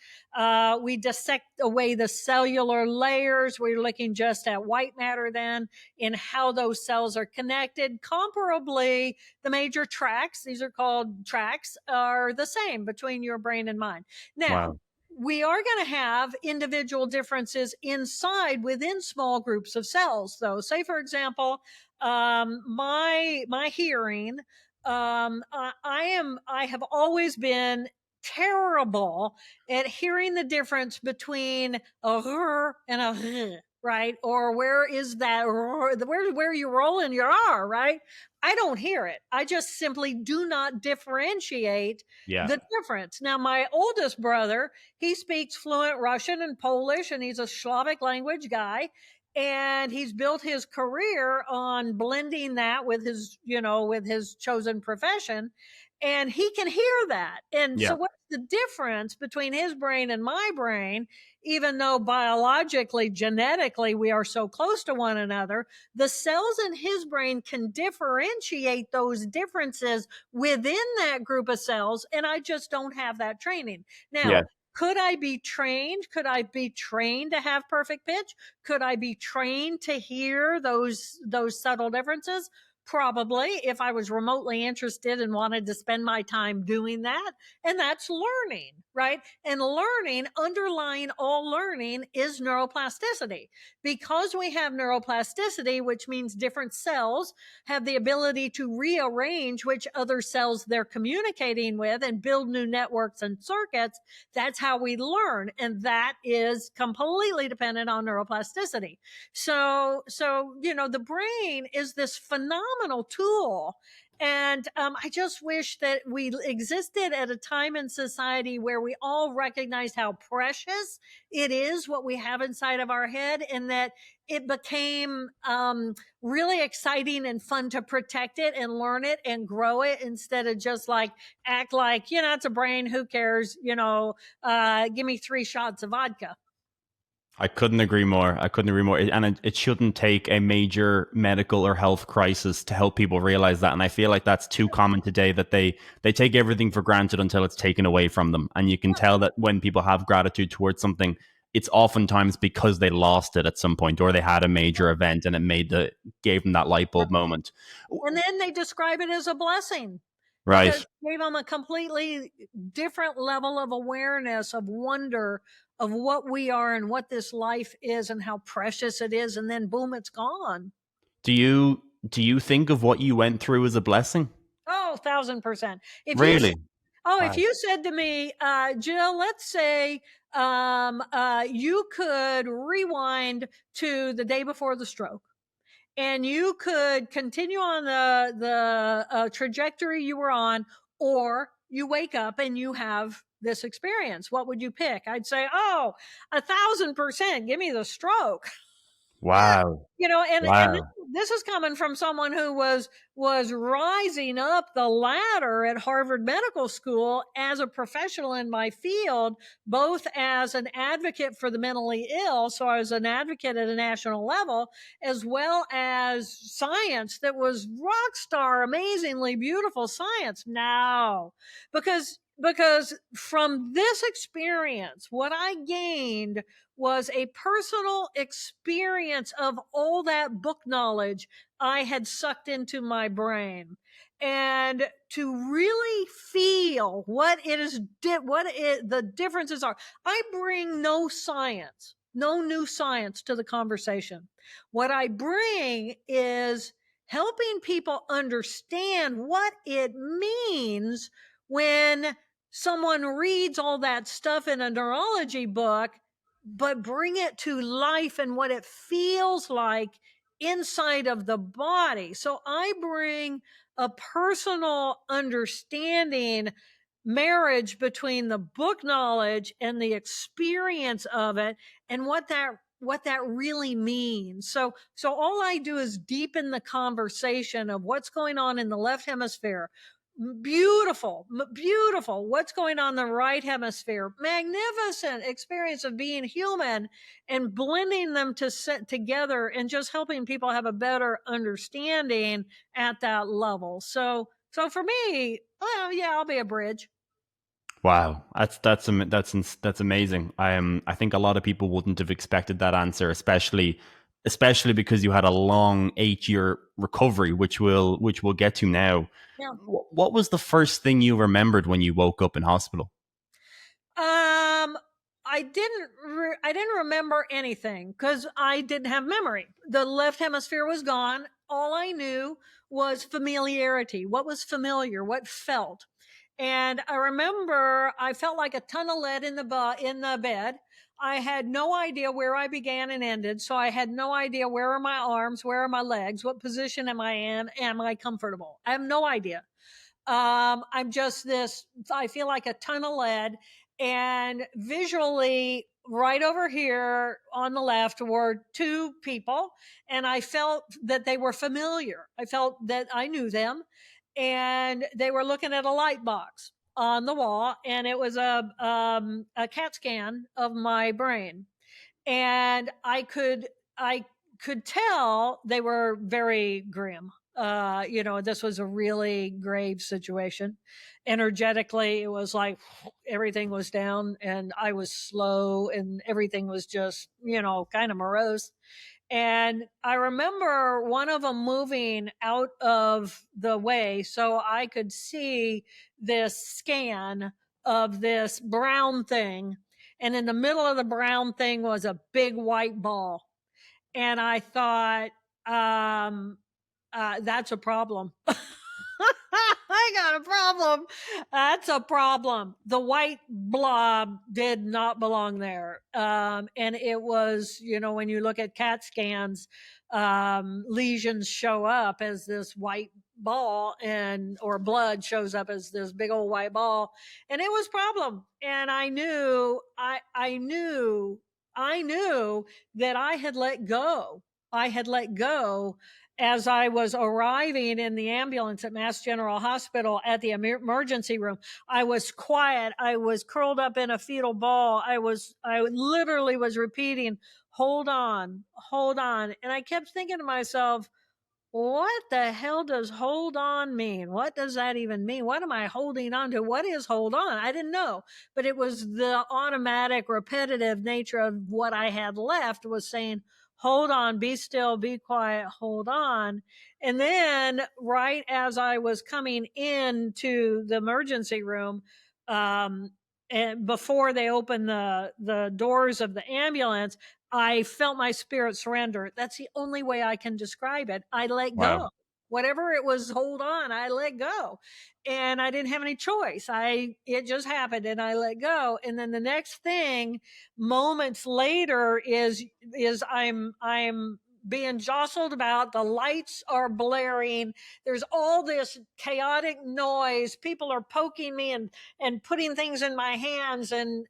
we dissect away the cellular layers. We're looking just at white matter then, in how those cells are connected. Comparably, the major tracks, these are called tracks, are the same between your brain and mine. Now, Wow. we are going to have individual differences within small groups of cells, though. Say, for example, my hearing, I have always been terrible at hearing the difference between a r and a r, right? Or where is that r, where you roll in your r, right? I don't hear it. I just simply do not differentiate Yeah. the difference. Now, my oldest brother, he speaks fluent Russian and Polish, and he's a Slavic language guy. And he's built his career on blending that with his chosen profession. And he can hear that. And Yeah. so what's the difference between his brain and my brain? Even though biologically, genetically, we are so close to one another, the cells in his brain can differentiate those differences within that group of cells. And I just don't have that training. Yeah. Now, could I be trained? Could I be trained to have perfect pitch? Could I be trained to hear those subtle differences? Probably, if I was remotely interested and wanted to spend my time doing that. And that's learning, right? And learning, underlying all learning, is neuroplasticity. Because we have neuroplasticity, which means different cells have the ability to rearrange which other cells they're communicating with and build new networks and circuits. That's how we learn. And that is completely dependent on neuroplasticity. So, the brain is this phenomenon phenomenal tool. And I just wish that we existed at a time in society where we all recognized how precious it is what we have inside of our head, and that it became really exciting and fun to protect it and learn it and grow it, instead of just like act like, it's a brain, who cares, give me 3 shots of vodka. I couldn't agree more. I couldn't agree more. And it shouldn't take a major medical or health crisis to help people realize that. And I feel like that's too common today, that they take everything for granted until it's taken away from them. And you can tell that when people have gratitude towards something, it's oftentimes because they lost it at some point, or they had a major event and gave them that light bulb moment. And then they describe it as a blessing, because Right. it gave them a completely different level of awareness, of wonder, of what we are and what this life is and how precious it is. And then boom, it's gone. Do you think of what you went through as a blessing? Oh, 1,000%. If you Really? if you said to me, Jill, let's say you could rewind to the day before the stroke, and you could continue on the trajectory you were on, or you wake up and you have this experience, what would you pick? I'd say, oh, 1,000%, give me the stroke. Wow. And Wow. this is coming from someone who was rising up the ladder at Harvard Medical School as a professional in my field, both as an advocate for the mentally ill, so I was an advocate at a national level, as well as science that was rock star, amazingly beautiful science. Now, because from this experience, what I gained was a personal experience of all that book knowledge I had sucked into my brain, and to really feel what it is, the differences are. I bring no science, no new science to the conversation. What I bring is helping people understand what it means when someone reads all that stuff in a neurology book, but bring it to life and what it feels like inside of the body. So I bring a personal understanding marriage between the book knowledge and the experience of it, and what that really means. So all I do is deepen the conversation of what's going on in the left hemisphere. Beautiful, beautiful. What's going on in the right hemisphere? Magnificent experience of being human, and blending them to sit together and just helping people have a better understanding at that level. So for me, well, yeah, I'll be a bridge. Wow, that's amazing. I think a lot of people wouldn't have expected that answer, especially because you had a long 8-year recovery, which we'll get to now. Yeah. What was the first thing you remembered when you woke up in hospital? I didn't remember anything because I didn't have memory. The left hemisphere was gone. All I knew was familiarity. What was familiar? What felt? And I remember I felt like a ton of lead in the bed. I had no idea where I began and ended, so I had no idea where are my arms, where are my legs, what position am I in, am I comfortable? I have no idea. I'm just this, I feel like a ton of lead. And visually, right over here on the left were 2 people, and I felt that they were familiar. I felt that I knew them, and they were looking at a light box on the wall, and it was a CAT scan of my brain. And I could tell they were very grim. This was a really grave situation. Energetically, it was like everything was down, and I was slow, and everything was just, kind of morose. And I remember one of them moving out of the way so I could see this scan of this brown thing. And in the middle of the brown thing was a big white ball. And I thought, that's a problem. I got a problem. That's a problem. The white blob did not belong there. And it was, when you look at CAT scans, lesions show up as this white ball, or blood shows up as this big old white ball. And it was problem. And I knew that I had let go. I had let go as I was arriving in the ambulance at Mass General Hospital at the emergency room. I was quiet. I was curled up in a fetal ball. I literally was repeating, hold on, hold on. And I kept thinking to myself, what the hell does hold on mean? What does that even mean? What am I holding on to? What is hold on? I didn't know, but it was the automatic, repetitive nature of what I had left was saying, hold on, be still, be quiet, hold on. And then right as I was coming into the emergency room, and before they opened the doors of the ambulance, I felt my spirit surrender. That's the only way I can describe it. I let Wow. go. Whatever it was, hold on, I let go. And I didn't have any choice. It just happened and I let go. And then the next thing moments later is I'm being jostled about. The lights are blaring. There's all this chaotic noise. People are poking me and putting things in my hands and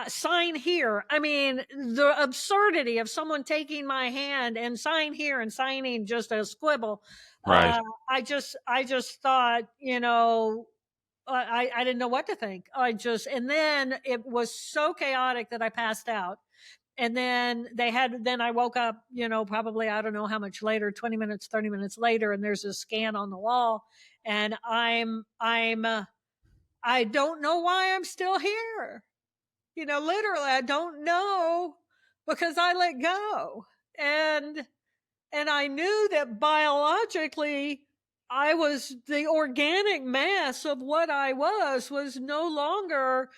sign here. I mean, the absurdity of someone taking my hand and sign here and signing just a squibble. Right. I just thought, I didn't know what to think. And then it was so chaotic that I passed out. And then then I woke up, probably, I don't know how much later, 20 minutes, 30 minutes later, and there's a scan on the wall. And I don't know why I'm still here. Literally, I don't know because I let go. And I knew that biologically I was the organic mass of what I was no longer,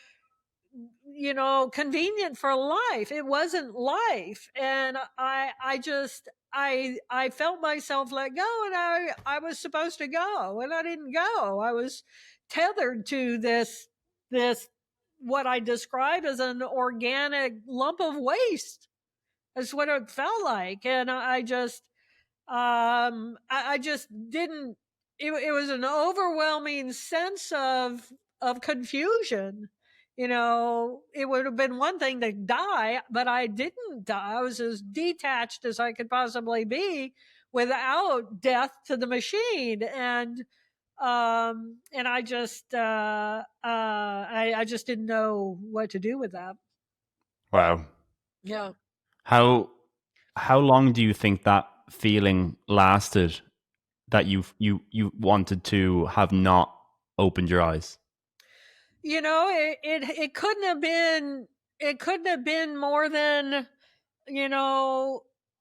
convenient for life. It wasn't life. And I felt myself let go and I was supposed to go and I didn't go. I was tethered to this what I describe as an organic lump of waste. That's what it felt like. And I just didn't, it was an overwhelming sense of confusion. It would have been one thing to die, but I didn't die. I was as detached as I could possibly be without death to the machine. And I just didn't know what to do with that. Wow. Yeah. How long do you think that feeling lasted that you wanted to have not opened your eyes? It couldn't have been more than,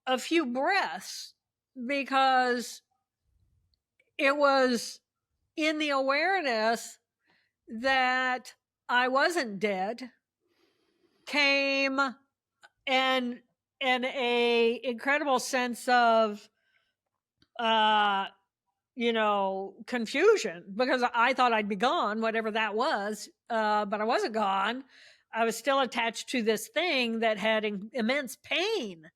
a few breaths, because it was in the awareness that I wasn't dead came and a incredible sense of confusion, because I thought I'd be gone, whatever that was. But I wasn't gone. I was still attached to this thing that had immense pain.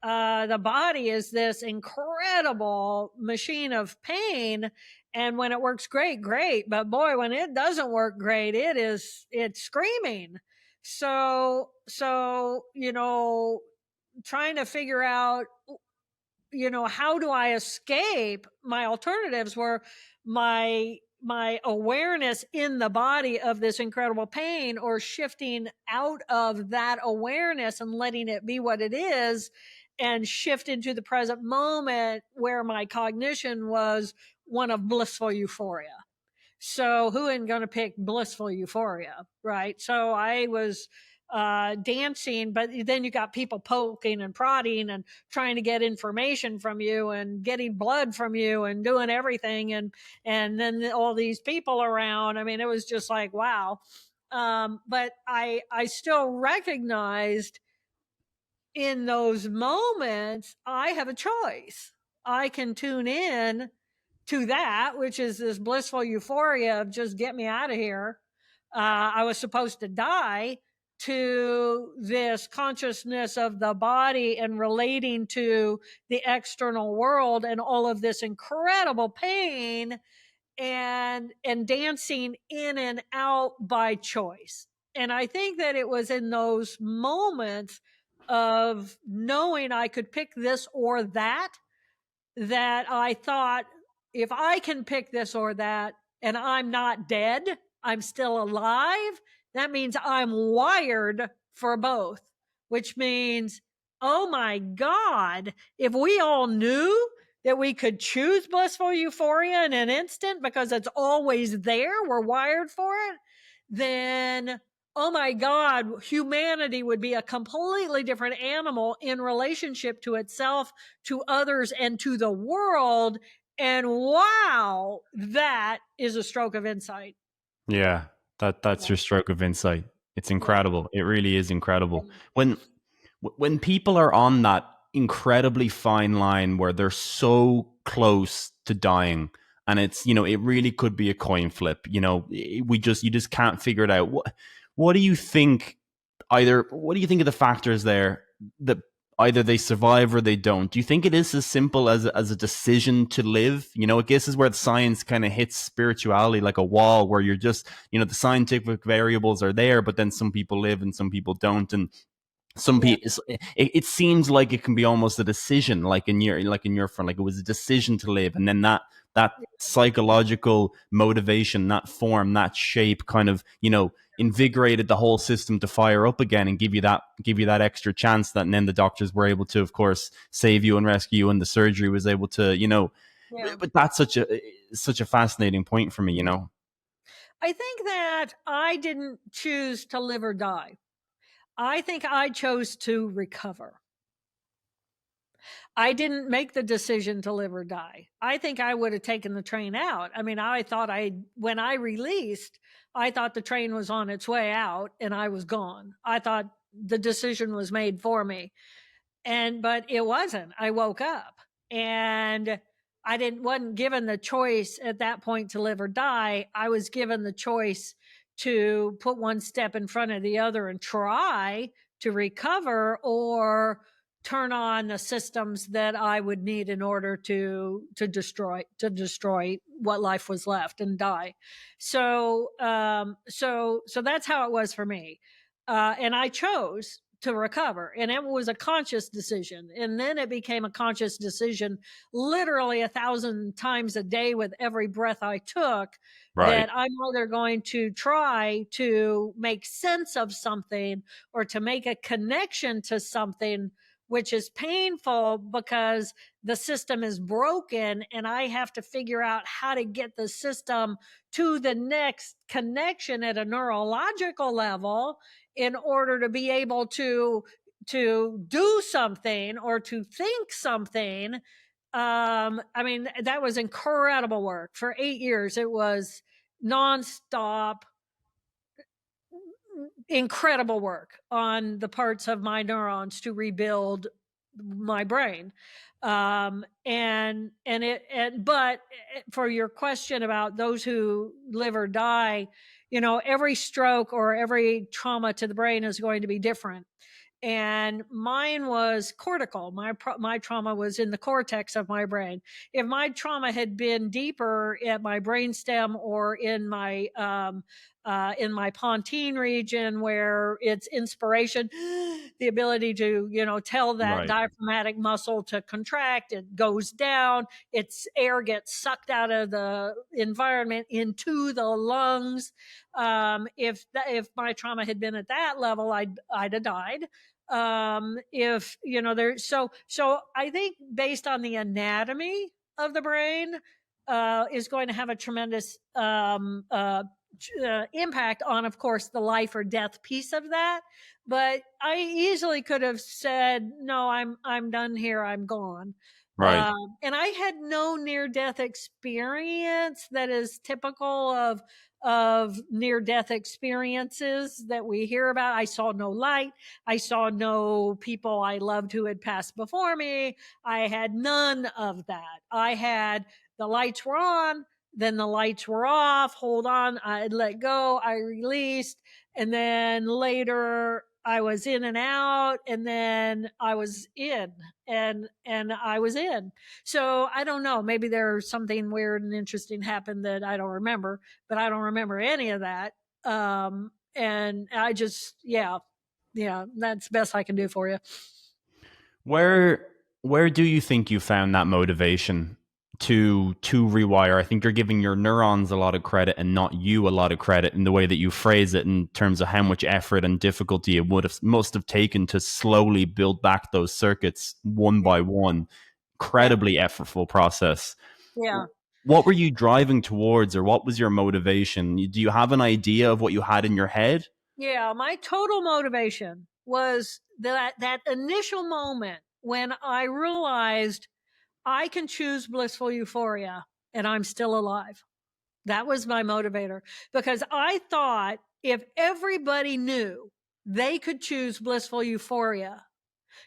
The body is this incredible machine of pain. And when it works great, great. But boy, when it doesn't work great, it's screaming. So, trying to figure out, how do I escape? My alternatives were my awareness in the body of this incredible pain, or shifting out of that awareness and letting it be what it is and shift into the present moment, where my cognition was one of blissful euphoria. So who isn't going to pick blissful euphoria, right? So I was dancing, but then you got people poking and prodding and trying to get information from you and getting blood from you and doing everything, and then all these people around. I mean, it was just like, wow. But I still recognized in those moments I have a choice. I can tune in to that, which is this blissful euphoria of just get me out of here. I was supposed to die, to this consciousness of the body and relating to the external world and all of this incredible pain, and dancing in and out by choice. And I think that it was in those moments of knowing I could pick this or that, that I thought, if I can pick this or that and I'm not dead, I'm still alive, that means I'm wired for both, which means, oh my God, if we all knew that we could choose blissful euphoria in an instant because it's always there, we're wired for it, then oh my God, humanity would be a completely different animal in relationship to itself, to others, and to the world. And wow, that is a stroke of insight. Yeah, that's Yeah. your stroke of insight. It's Yeah. incredible. It really is incredible. Yeah. When people are on that incredibly fine line where they're so close to dying, and it's, it really could be a coin flip. You just can't figure it out. What do you think? What do you think of the factors there that either they survive or they don't? Do you think it is as simple as a decision to live? I guess this is where the science kind of hits spirituality like a wall, where you're just, the scientific variables are there, but then some people live and some people don't, and some Yeah. people, it seems like it can be almost a decision, like in your front, like it was a decision to live, and then that psychological motivation, that form, that shape kind of, invigorated the whole system to fire up again and give you that extra chance, that, and then the doctors were able to, of course, save you and rescue you, and the surgery was able to, Yeah. but that's such a fascinating point for me. I think that I didn't choose to live or die. I think I chose to recover. I didn't make the decision to live or die. I think I would have taken the train out. I mean, when I released, I thought the train was on its way out and I was gone. I thought the decision was made for me. But it wasn't. I woke up, and I wasn't given the choice at that point to live or die. I was given the choice to put one step in front of the other and try to recover, or turn on the systems that I would need in order to destroy what life was left and die. So that's how it was for me. And I chose to recover, and it was a conscious decision, and then it became a conscious decision literally 1,000 times a day with every breath I took, Right. that I'm either going to try to make sense of something or to make a connection to something which is painful because the system is broken, and I have to figure out how to get the system to the next connection at a neurological level in order to be able to do something or to think something. I mean, that was incredible work. For 8 years it was nonstop, incredible work on the parts of my neurons to rebuild my brain. But for your question about those who live or die, every stroke or every trauma to the brain is going to be different. And mine was cortical. My trauma was in the cortex of my brain. If my trauma had been deeper at my brainstem or in my pontine region, where it's inspiration, the ability to tell that Right. diaphragmatic muscle to contract, it goes down, its air gets sucked out of the environment into the lungs. If my trauma had been at that level, I'd have died. If there so I think based on the anatomy of the brain, is going to have a tremendous impact on, of course, the life or death piece of that. But I easily could have said, no, I'm done here, I'm gone. Right. And I had no near-death experience that is typical of near-death experiences that we hear about. I saw no light. I saw no people I loved who had passed before me. I had none of that. I had the lights were on, then the lights were off. Hold on, I let go, I released, and then later I was in and out, and then I was in, and I was in. So I don't know. Maybe there's something weird and interesting happened that I don't remember, but I don't remember any of that. And I just, yeah, that's best I can do for you. Where where do you think you found that motivation to rewire? I think you're giving your neurons a lot of credit and not you a lot of credit in the way that you phrase it, in terms of how much effort and difficulty it must have taken to slowly build back those circuits one by one. Yeah, Incredibly effortful process. yeah. What were you driving towards, or what was your motivation? Do you have an idea of what you had in your head? Yeah, my total motivation was that initial moment when I realized I can choose blissful euphoria and I'm still alive. That was my motivator, because I thought if everybody knew they could choose blissful euphoria,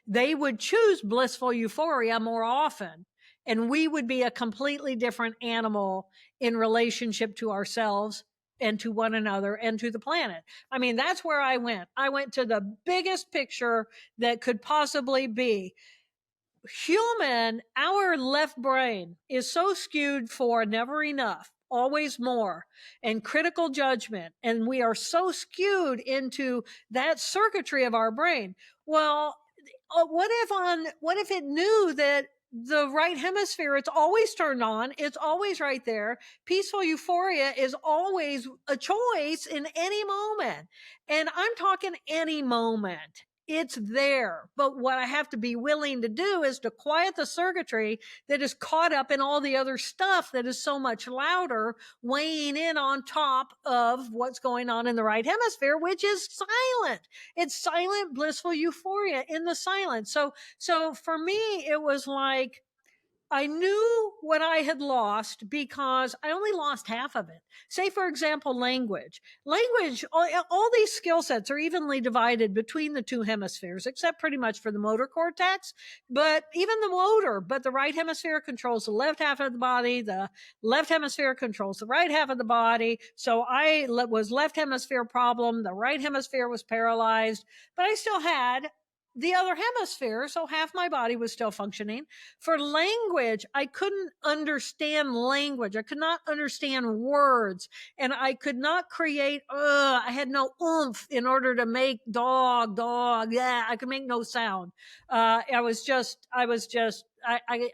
they would choose blissful euphoria more often. And we would be a completely different animal in relationship to ourselves and to one another and to the planet. I mean, that's where I went. I went to the biggest picture that could possibly be. Human, our left brain is so skewed for never enough, always more, and critical judgment. And we are so skewed into that circuitry of our brain. Well, what if it knew that the right hemisphere, it's always turned on, it's always right there. Peaceful euphoria is always a choice in any moment. And I'm talking any moment. It's there. But what I have to be willing to do is to quiet the circuitry that is caught up in all the other stuff that is so much louder, weighing in on top of what's going on in the right hemisphere, which is silent. It's silent, blissful euphoria in the silence. So for me, it was like, I knew what I had lost because I only lost half of it. Say, for example, language. Language, all these skill sets are evenly divided between the two hemispheres, except pretty much for the motor cortex, but even the motor. But the right hemisphere controls the left half of the body. The left hemisphere controls the right half of the body. So I was left hemisphere problem. The right hemisphere was paralyzed, but I still had the other hemisphere. So half my body was still functioning. For language, I couldn't understand language. I could not understand words, and I could not create. I had no oomph in order to make dog, dog. Yeah, I could make no sound. I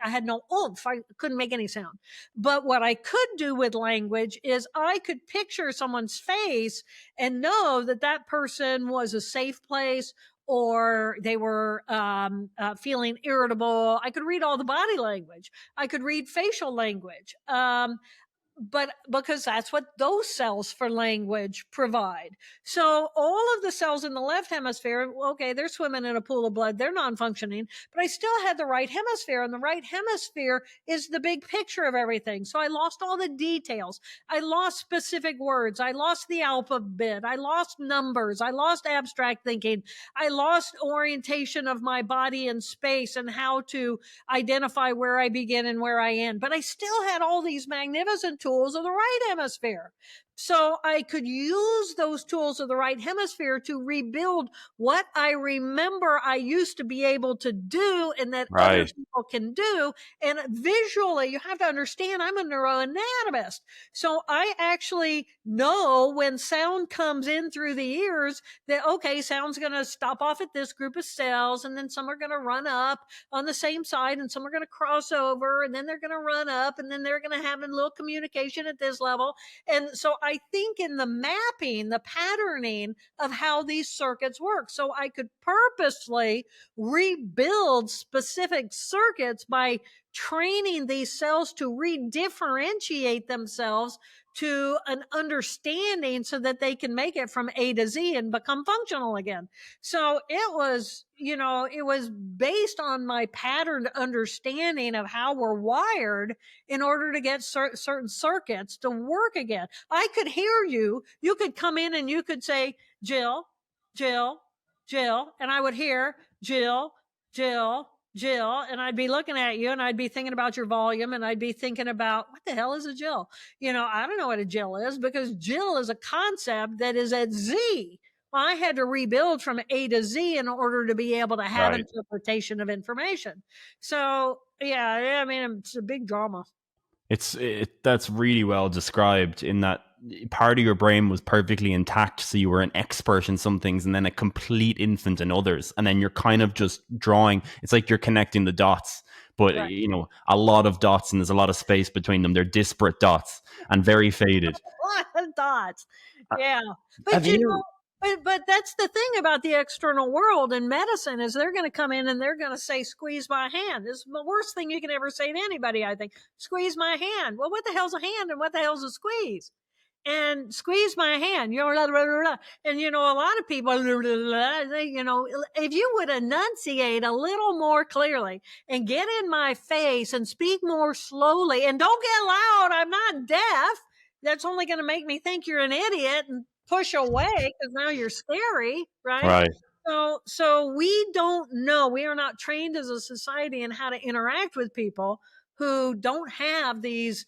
had no oomph. I couldn't make any sound. But what I could do with language is I could picture someone's face and know that that person was a safe place, or they were feeling irritable. I could read all the body language. I could read facial language. But because that's what those cells for language provide. So all of the cells in the left hemisphere, okay, they're swimming in a pool of blood, they're non-functioning, but I still had the right hemisphere, and the right hemisphere is the big picture of everything. So I lost all the details. I lost specific words. I lost the alphabet. I lost numbers. I lost abstract thinking. I lost orientation of my body in space and how to identify where I begin and where I end. But I still had all these magnificent tools of the right hemisphere. So I could use those tools of the right hemisphere to rebuild what I remember I used to be able to do and that other Right. people can do. And visually, you have to understand, I'm a neuroanatomist. So I actually know when sound comes in through the ears that, okay, sound's going to stop off at this group of cells, and then some are going to run up on the same side, and some are going to cross over, and then they're going to run up, and then they're going to have a little communication at this level. And so I think in the mapping, the patterning of how these circuits work, so I could purposely rebuild specific circuits by training these cells to redifferentiate themselves to an understanding so that they can make it from A to Z and become functional again. So it was, it was based on my patterned understanding of how we're wired in order to get certain circuits to work again. I could hear you. You could come in and you could say, Jill, Jill, Jill, and I would hear Jill, Jill, Jill, and I'd be looking at you and I'd be thinking about your volume and I'd be thinking about what the hell is a Jill? I don't know what a Jill is, because Jill is a concept that is at Z. Well, I had to rebuild from A to Z in order to be able to have interpretation of information. So yeah, I mean, it's a big drama. That's really well described, in that part of your brain was perfectly intact, so you were an expert in some things and then a complete infant in others, and then you're kind of just drawing. It's like you're connecting the dots, but Right. a lot of dots, and there's a lot of space between them. They're disparate dots and very faded. A lot of dots. Yeah. But Have you? but that's the thing about the external world in medicine, is they're going to come in and they're going to say, squeeze my hand. This is the worst thing you can ever say to anybody, I think. Squeeze my hand. Well, what the hell's a hand and what the hell's a squeeze? And squeeze my hand, blah, blah, blah. And, a lot of people, if you would enunciate a little more clearly and get in my face and speak more slowly and don't get loud. I'm not deaf. That's only going to make me think you're an idiot and push away because now you're scary, right? Right. So we don't know. We are not trained as a society in how to interact with people who don't have these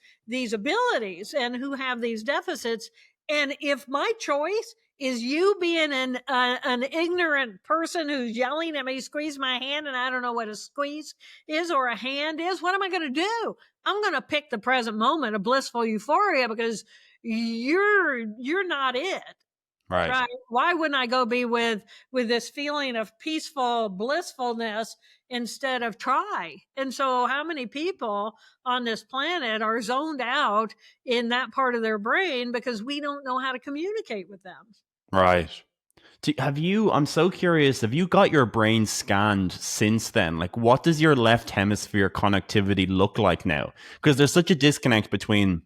abilities and who have these deficits. And if my choice is you being an ignorant person who's yelling at me, squeeze my hand, and I don't know what a squeeze is or a hand is, what am I going to do? I'm going to pick the present moment of blissful euphoria, because you're not it. Right. Why wouldn't I go be with this feeling of peaceful blissfulness instead of try? And so how many people on this planet are zoned out in that part of their brain because we don't know how to communicate with them? Right. I'm so curious, have you got your brain scanned since then? Like, what does your left hemisphere connectivity look like now? Because there's such a disconnect between,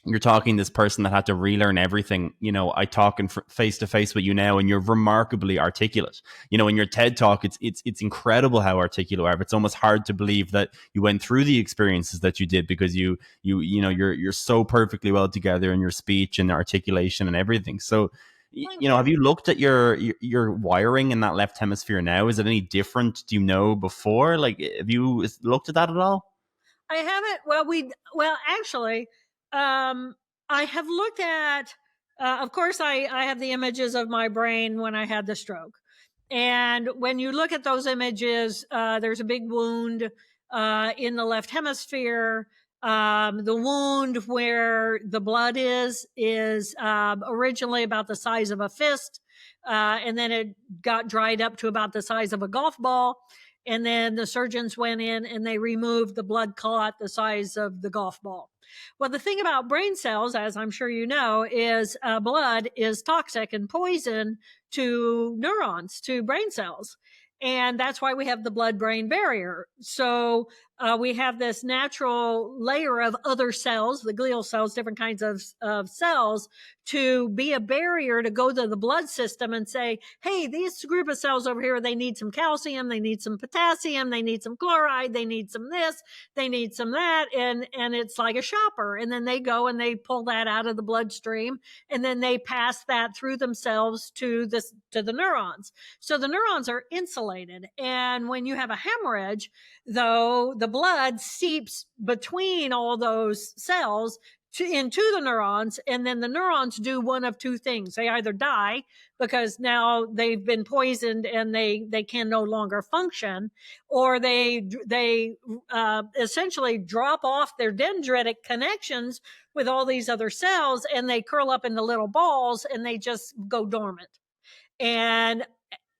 you're talking this person that had to relearn everything. I talk in face to face with you now, and you're remarkably articulate. In your TED talk, it's incredible how articulate you are. But it's almost hard to believe that you went through the experiences that you did, because you're so perfectly well together in your speech and articulation and everything. So, have you looked at your wiring in that left hemisphere now? Is it any different? Do you know before? Like, have you looked at that at all? I haven't. Well, actually, I have looked at, of course, I have the images of my brain when I had the stroke. And when you look at those images, there's a big wound in the left hemisphere. The wound where the blood is originally about the size of a fist. And then it got dried up to about the size of a golf ball. And then the surgeons went in and they removed the blood clot the size of the golf ball. Well, the thing about brain cells, as I'm sure you know, is blood is toxic and poison to neurons, to brain cells. And that's why we have the blood-brain barrier. So we have this natural layer of other cells, the glial cells, different kinds of cells, to be a barrier to go to the blood system and say, hey, these group of cells over here, they need some calcium, they need some potassium, they need some chloride, they need some this, they need some that. And it's like a shopper. And then they go and they pull that out of the bloodstream, and then they pass that through themselves to the neurons. So the neurons are insulated. And when you have a hemorrhage, though, the blood seeps between all those cells into the neurons, and then the neurons do one of two things. They either die because now they've been poisoned and they can no longer function, or they essentially drop off their dendritic connections with all these other cells, and they curl up into little balls and they just go dormant. And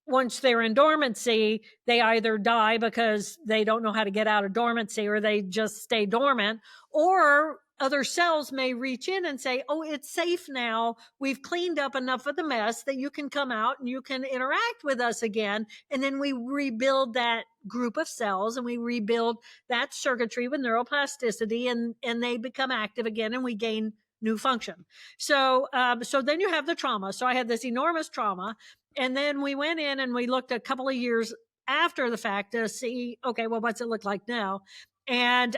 once they're in dormancy, they either die because they don't know how to get out of dormancy, or they just stay dormant, or other cells may reach in and say, oh, it's safe now. We've cleaned up enough of the mess that you can come out and you can interact with us again. And then we rebuild that group of cells and we rebuild that circuitry with neuroplasticity, and they become active again and we gain new function. So then you have the trauma. So I had this enormous trauma. And then we went in and we looked a couple of years after the fact to see, okay, well, what's it look like now? And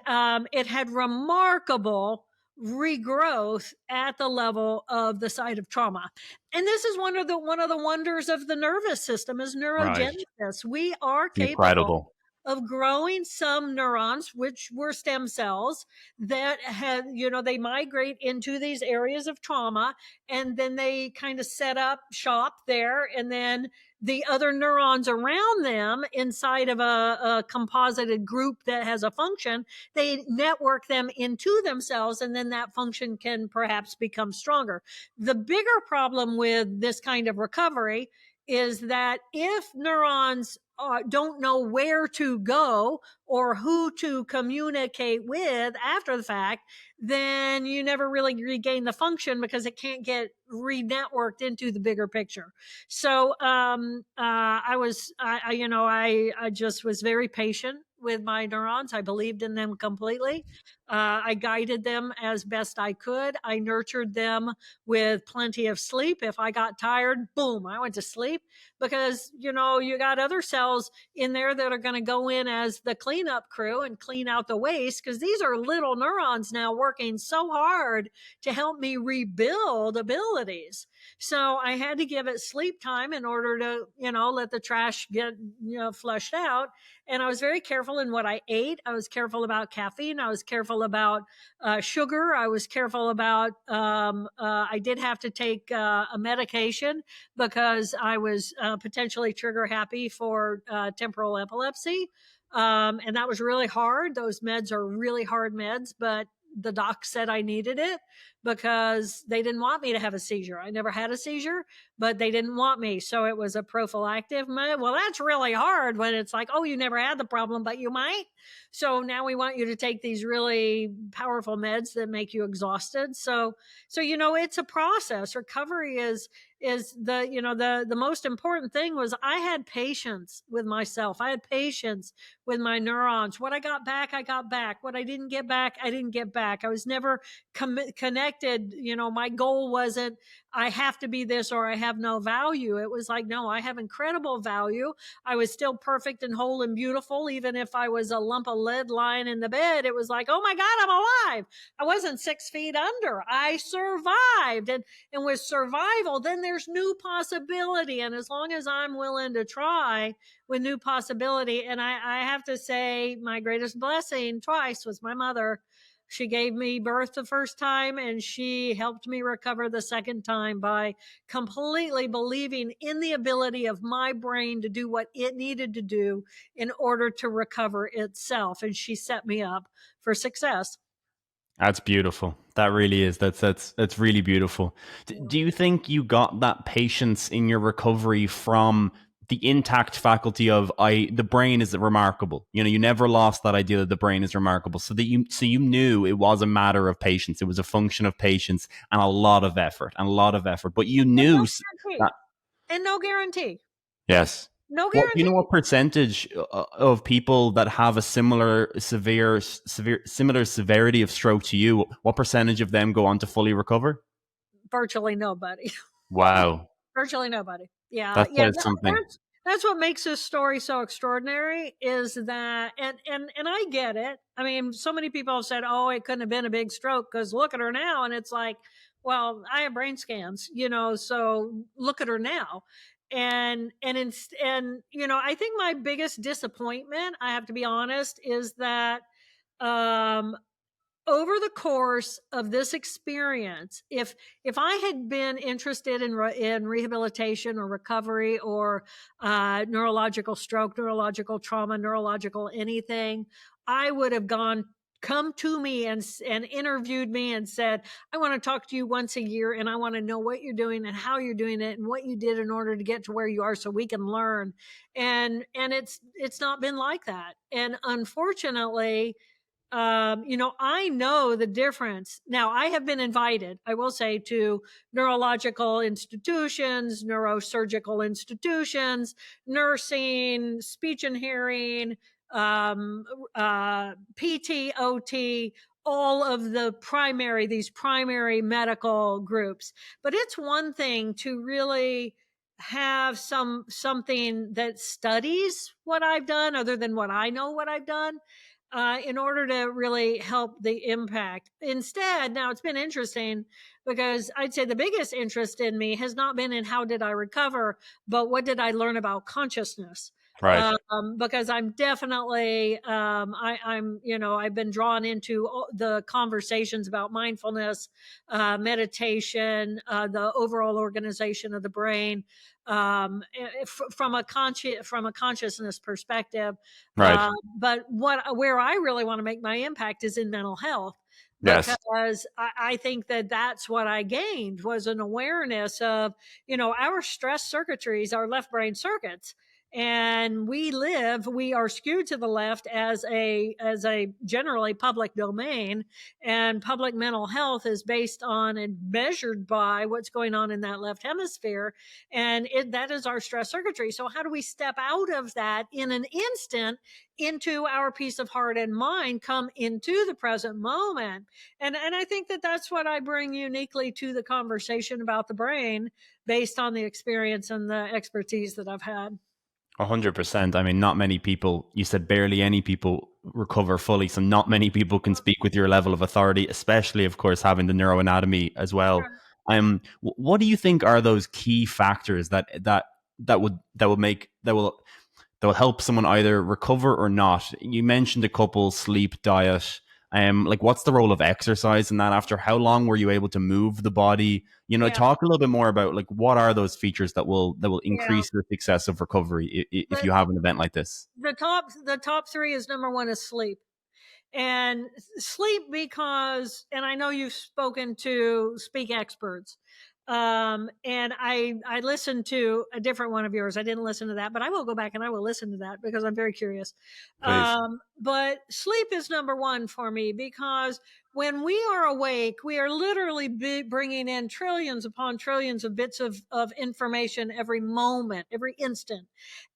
it had remarkable regrowth at the level of the site of trauma. And this is one of the wonders of the nervous system is Right. neurogenesis. We are capable Incredible. of growing some neurons, which were stem cells that had, they migrate into these areas of trauma, and then they kind of set up shop there. And then the other neurons around them inside of a composited group that has a function, they network them into themselves, and then that function can perhaps become stronger. The bigger problem with this kind of recovery is that if neurons don't know where to go or who to communicate with after the fact, then you never really regain the function because it can't get re-networked into the bigger picture. So I just was very patient with my neurons. I believed in them completely. I guided them as best I could. I nurtured them with plenty of sleep. If I got tired, boom, I went to sleep, because you got other cells in there that are going to go in as the cleanup crew and clean out the waste, because these are little neurons now working so hard to help me rebuild abilities. So I had to give it sleep time in order to let the trash get flushed out. And I was very careful in what I ate. I was careful about caffeine. I was careful about sugar. I was careful about I did have to take a medication because I was potentially trigger happy for temporal epilepsy. And that was really hard. Those meds are really hard meds, but the doc said I needed it because they didn't want me to have a seizure. I never had a seizure, but they didn't want me. So it was a prophylactic med. Well, that's really hard when it's like, oh, you never had the problem, but you might. So now we want you to take these really powerful meds that make you exhausted. So it's a process. Recovery is the most important thing was I had patience with myself. I had patience with my neurons. What I got back, I got back. What I didn't get back, I didn't get back. I was never connected. My goal wasn't I have to be this or I have no value. It was like, no, I have incredible value. I was still perfect and whole and beautiful. Even if I was a lump of lead lying in the bed, it was like, oh my God, I'm alive. I wasn't 6 feet under. I survived. And with survival, then there's new possibility. And as long as I'm willing to try with new possibility, and I have to say, my greatest blessing twice was my mother. She gave me birth the first time, and she helped me recover the second time by completely believing in the ability of my brain to do what it needed to do in order to recover itself. And she set me up for success. That's beautiful. That really is. That's really beautiful. Do you think you got that patience in your recovery from the intact faculty of the brain is remarkable? You never lost that idea that the brain is remarkable. So you knew it was a matter of patience. It was a function of patience and a lot of effort and a lot of effort. But you knew that. And no guarantee. Yes. No What do you know? guarantee. What percentage of people that have a similar severity of stroke to you? What percentage of them go on to fully recover? Virtually nobody. Wow, Virtually nobody. Yeah. that Yeah. says something. That's what makes this story so extraordinary is that, and I get it. I mean, so many people have said, oh, it couldn't have been a big stroke because look at her now. And it's like, well, I have brain scans, so look at her now. And I think my biggest disappointment, I have to be honest, is that, um, over the course of this experience, if I had been interested in rehabilitation or recovery or neurological stroke, neurological trauma, neurological anything, I would have come to me and interviewed me and said, I want to talk to you once a year and I want to know what you're doing and how you're doing it and what you did in order to get to where you are so we can learn. And it's not been like that. And unfortunately, I know the difference. Now, I have been invited, I will say, to neurological institutions, neurosurgical institutions, nursing, speech and hearing, PT, OT, all of these primary medical groups. But it's one thing to really have something that studies what I've done, other than what I know what I've done, in order to really help the impact. Instead, now it's been interesting because I'd say the biggest interest in me has not been in how did I recover, but what did I learn about consciousness? Right. Because I'm definitely, I've been drawn into the conversations about mindfulness, meditation, the overall organization of the brain, from a consciousness perspective. Right. But where I really want to make my impact is in mental health, Yes. because I think that that's what I gained, was an awareness of, our stress circuitries, our left brain circuits. And we are skewed to the left as a generally public domain, and public mental health is based on and measured by what's going on in that left hemisphere. And that is our stress circuitry. So how do we step out of that in an instant into our peace of heart and mind, come into the present moment? And I think that that's what I bring uniquely to the conversation about the brain, based on the experience and the expertise that I've had. 100%. I mean, not many people, you said barely any people recover fully. So, not many people can speak with your level of authority, especially, of course, having the neuroanatomy as well. What do you think are those key factors that will help someone either recover or not? You mentioned a couple: sleep, diet. Like, what's the role of exercise in that? After how long were you able to move the body? Yeah. Talk a little bit more about, like, what are those features that will Yeah. increase the success of recovery if But you have an event like this. the top three is, number one is sleep. And sleep, because, and I know you've spoken to speak experts, and I listened to a different one of yours. I didn't listen to that, but I will go back and I will listen to that because I'm very curious. Please. But sleep is number one for me, because when we are awake, we are literally bringing in trillions upon trillions of bits of information every moment, every instant.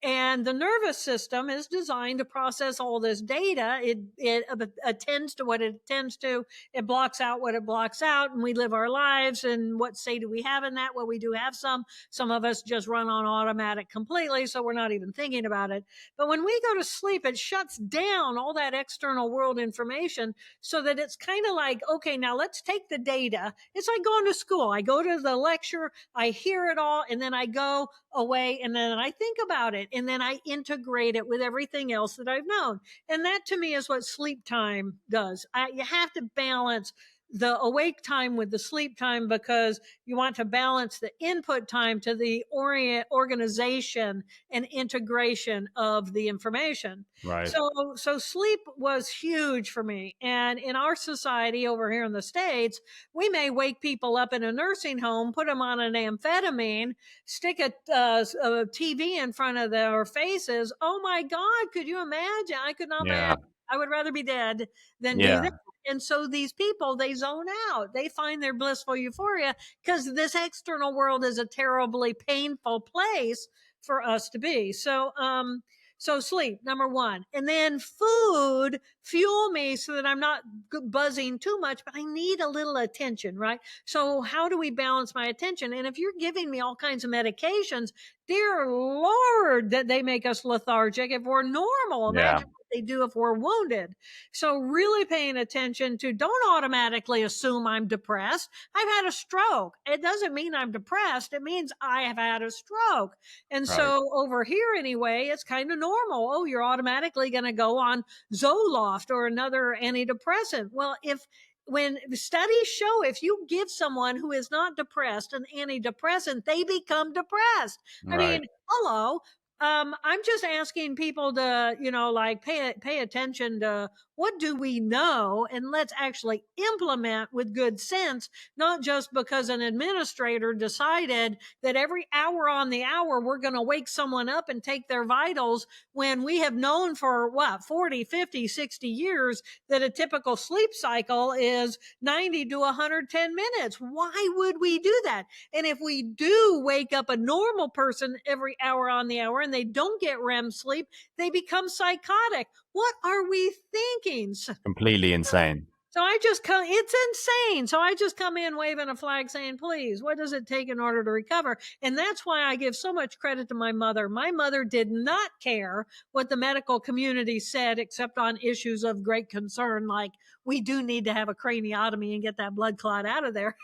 And the nervous system is designed to process all this data. It attends to what it attends to. It blocks out what it blocks out, and we live our lives. And what say do we have in that? Well, we do have some. Some of us just run on automatic completely, so we're not even thinking about it. But when we go to sleep, it shuts down all that external world information, so that it's kind of like, okay, now let's take the data. It's like going to school. I go to the lecture, I hear it all, and then I go away, and then I think about it, and then I integrate it with everything else that I've known. And that, to me, is what sleep time does. You have to balance the awake time with the sleep time, because you want to balance the input time to the organization and integration of the information. Right. So sleep was huge for me. And in our society over here in the States, we may wake people up in a nursing home, put them on an amphetamine, stick a TV in front of their faces. Oh my God, could you imagine? I could not Yeah. imagine. I would rather be dead than do Yeah. that. And so these people, they zone out. They find their blissful euphoria, because this external world is a terribly painful place for us to be. So sleep, number one. And then food, fuel me so that I'm not buzzing too much, but I need a little attention, right? So how do we balance my attention? And if you're giving me all kinds of medications, dear Lord, that they make us lethargic if we're normal. Yeah. Imagine what they do if we're wounded. So really paying attention to, don't automatically assume I'm depressed. I've had a stroke. It doesn't mean I'm depressed. It means I have had a stroke. And Right. so over here anyway, it's kind of normal. Oh, you're automatically going to go on Zoloft or another antidepressant. Well, when studies show, if you give someone who is not depressed an antidepressant, they become depressed. I Right. mean, hello. I'm just asking people to, like pay attention to what do we know, and let's actually implement with good sense, not just because an administrator decided that every hour on the hour we're going to wake someone up and take their vitals, when we have known for what, 40, 50, 60 years that a typical sleep cycle is 90 to 110 minutes. Why would we do that? And if we do wake up a normal person every hour on the hour and they don't get REM sleep, they become psychotic. What are we thinking? Completely insane. So I just come, it's insane. So I just come in waving a flag saying, please, what does it take in order to recover? And that's why I give so much credit to my mother. My mother did not care what the medical community said, except on issues of great concern, like we do need to have a craniotomy and get that blood clot out of there.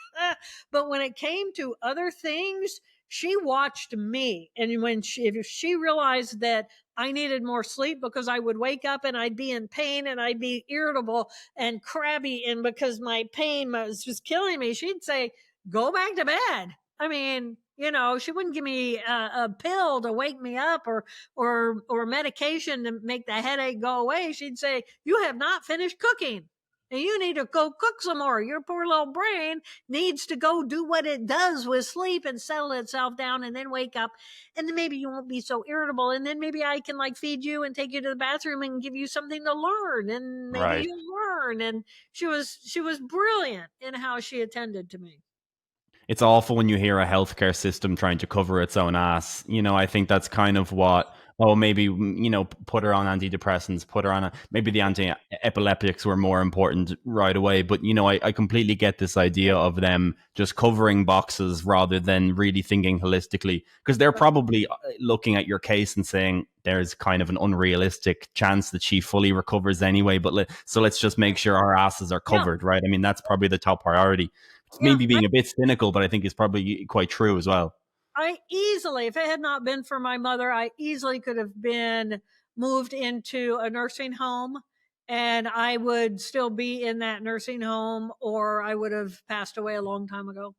But when it came to other things, she watched me. And when if she realized that I needed more sleep because I would wake up and I'd be in pain and I'd be irritable and crabby, and because my pain was just killing me, she'd say, go back to bed. I mean, she wouldn't give me a pill to wake me up, or medication to make the headache go away. She'd say, you have not finished cooking and you need to go cook some more. Your poor little brain needs to go do what it does with sleep and settle itself down and then wake up, and then maybe you won't be so irritable, and then maybe I can like feed you and take you to the bathroom and give you something to learn, and maybe Right. you'll learn. And she was brilliant in how she attended to me. It's awful when you hear a healthcare system trying to cover its own ass. I think that's kind of what, oh, maybe, put her on antidepressants, put her on maybe the anti-epileptics were more important right away. But, I completely get this idea of them just covering boxes rather than really thinking holistically, because they're probably looking at your case and saying there's kind of an unrealistic chance that she fully recovers anyway. But so let's just make sure our asses are Yeah, covered, right? I mean, that's probably the top priority. It's yeah. maybe being a bit cynical, but I think it's probably quite true as well. I easily, if it had not been for my mother, I easily could have been moved into a nursing home, and I would still be in that nursing home, or I would have passed away a long time ago.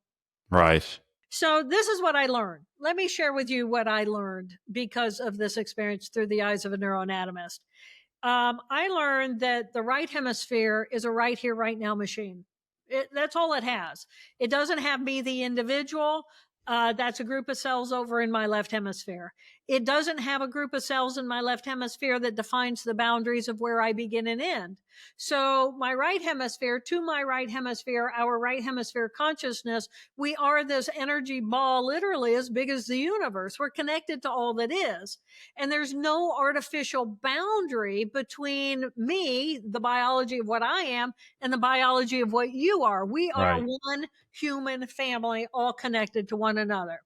Right. So this is what I learned. Let me share with you what I learned because of this experience through the eyes of a neuroanatomist. I learned that the right hemisphere is a right here, right now machine. That's all it has. It doesn't have me, the individual. That's a group of cells over in my left hemisphere. It doesn't have a group of cells in my left hemisphere that defines the boundaries of where I begin and end. So my right hemisphere, to my right hemisphere, our right hemisphere consciousness, we are this energy ball, literally as big as the universe. We're connected to all that is. And there's no artificial boundary between me, the biology of what I am, and the biology of what you are. We are Right. one human family, all connected to one another.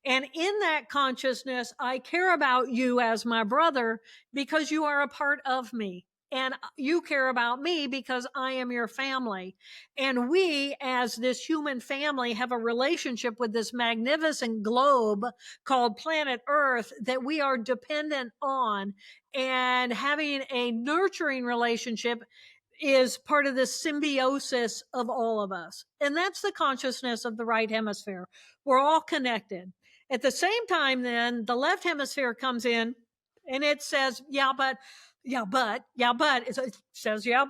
And in that consciousness, I care about you as my brother because you are a part of me. And you care about me because I am your family. And we, as this human family, have a relationship with this magnificent globe called planet Earth that we are dependent on. And having a nurturing relationship is part of the symbiosis of all of us. And that's the consciousness of the right hemisphere. We're all connected. At the same time, then the left hemisphere comes in and it says, it says, yeah,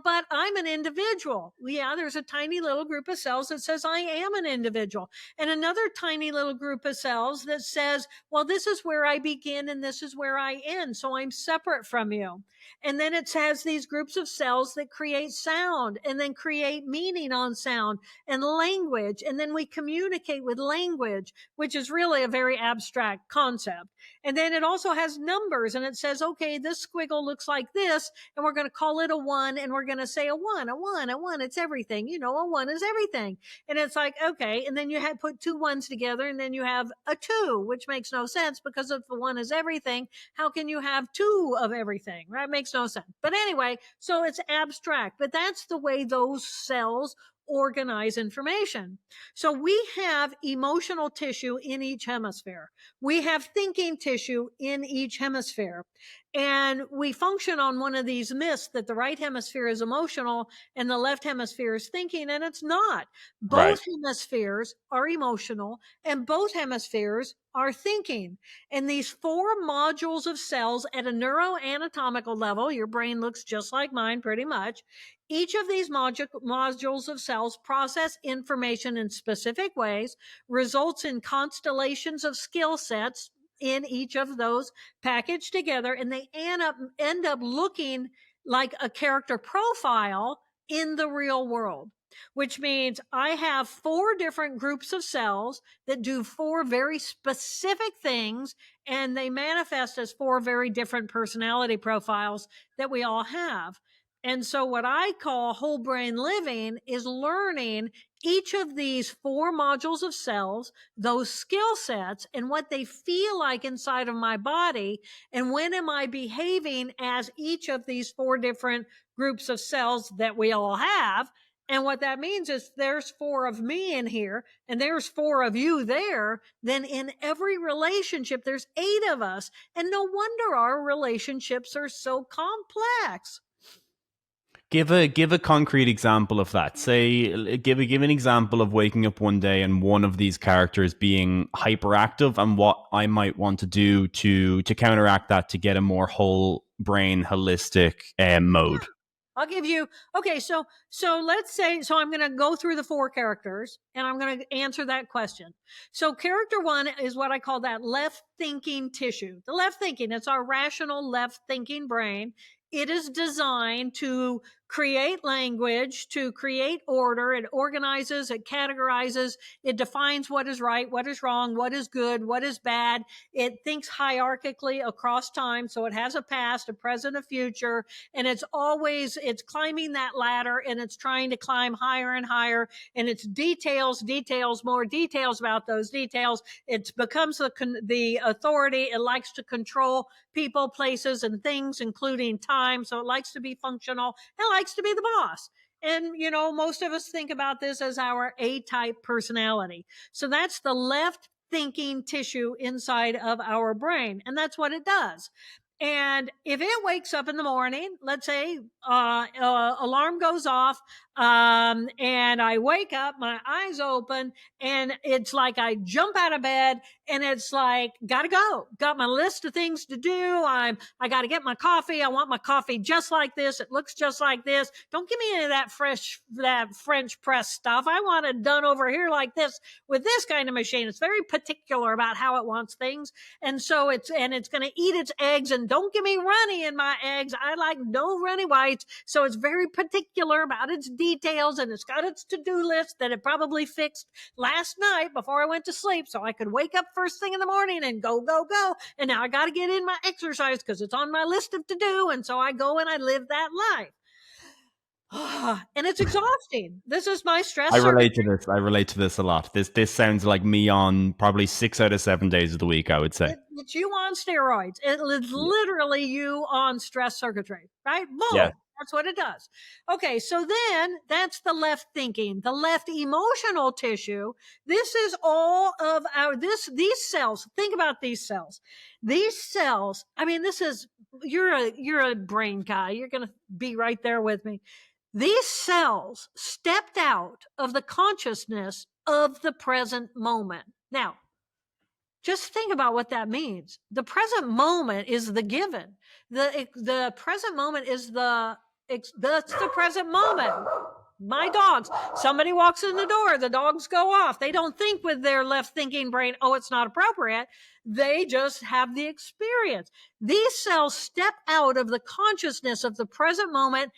but I'm an individual. Yeah, there's a tiny little group of cells that says I am an individual. And another tiny little group of cells that says, well, this is where I begin and this is where I end. So I'm separate from you. And then it has these groups of cells that create sound and then create meaning on sound and language. And then we communicate with language, which is really a very abstract concept. And then it also has numbers, and it says, okay, this squiggle looks like this, and we're going to call it a one, and we're going to say a one, a one, a one. It's everything. A one is everything. And it's like, okay. And then you had put two ones together, and then you have a two, which makes no sense because if the one is everything, how can you have two of everything, right? Makes no sense. But anyway, so it's abstract, but that's the way those cells organize information. So we have emotional tissue in each hemisphere. We have thinking tissue in each hemisphere. And we function on one of these myths that the right hemisphere is emotional and the left hemisphere is thinking, and it's not. Right. Both hemispheres are emotional and both hemispheres are thinking. And these 4 modules of cells at a neuroanatomical level, your brain looks just like mine pretty much. Each of these modules of cells process information in specific ways, results in constellations of skill sets in each of those packaged together, and they end up looking like a character profile in the real world, which means I have 4 different groups of cells that do 4 very specific things, and they manifest as 4 very different personality profiles that we all have. And so what I call whole brain living is learning each of these 4 modules of cells, those skill sets, and what they feel like inside of my body. And when am I behaving as each of these 4 different groups of cells that we all have? And what that means is there's 4 of me in here and there's 4 of you there. Then in every relationship, there's 8 of us. And no wonder our relationships are so complex. Give a concrete example of that. Say, give an example of waking up one day and one of these characters being hyperactive, and what I might want to do to counteract that to get a more whole brain, holistic mode. Yeah. I'll give you, okay, so let's say, so I'm going to go through the 4 characters and I'm going to answer that question. So character 1 is what I call that left thinking tissue. The left thinking, it's our rational left thinking brain. It is designed to create language, to create order. It organizes, it categorizes, it defines what is right, what is wrong, what is good, what is bad. It thinks hierarchically across time. So it has a past, a present, a future, and it's climbing that ladder, and it's trying to climb higher and higher. And it's details, more details about those details. It becomes the authority. It likes to control people, places, and things, including time. So it likes to be functional and likes to be the boss. And, most of us think about this as our A-type personality. So that's the left thinking tissue inside of our brain. And that's what it does. And if it wakes up in the morning, let's say alarm goes off, and I wake up, my eyes open, and it's like I jump out of bed, and it's like, gotta go. Got my list of things to do. I got to get my coffee. I want my coffee just like this. It looks just like this. Don't give me any of that French press stuff. I want it done over here like this with this kind of machine. It's very particular about how it wants things. And so it's going to eat its eggs, and don't give me runny in my eggs. I like no runny whites. So it's very particular about its details, and it's got its to-do list that it probably fixed last night before I went to sleep so I could wake up first thing in the morning and go. And now I got to get in my exercise because it's on my list of to do. And so I go and I live that life. And it's exhausting. This is my stress. I relate to this a lot. This sounds like me on probably 6 out of 7 days of the week, I would say. It's you on steroids. It's literally you on stress circuitry, right? Boom. Yeah. That's what it does. Okay, so then that's the left thinking. The left emotional tissue. This is all of these cells. Think about these cells. These cells, I mean, you're a brain guy. You're going to be right there with me. These cells stepped out of the consciousness of the present moment. Now, just think about what that means. The present moment is the given. The present moment is that's the present moment. My dogs, somebody walks in the door, the dogs go off. They don't think with their left thinking brain, oh, it's not appropriate. They just have the experience. These cells step out of the consciousness of the present moment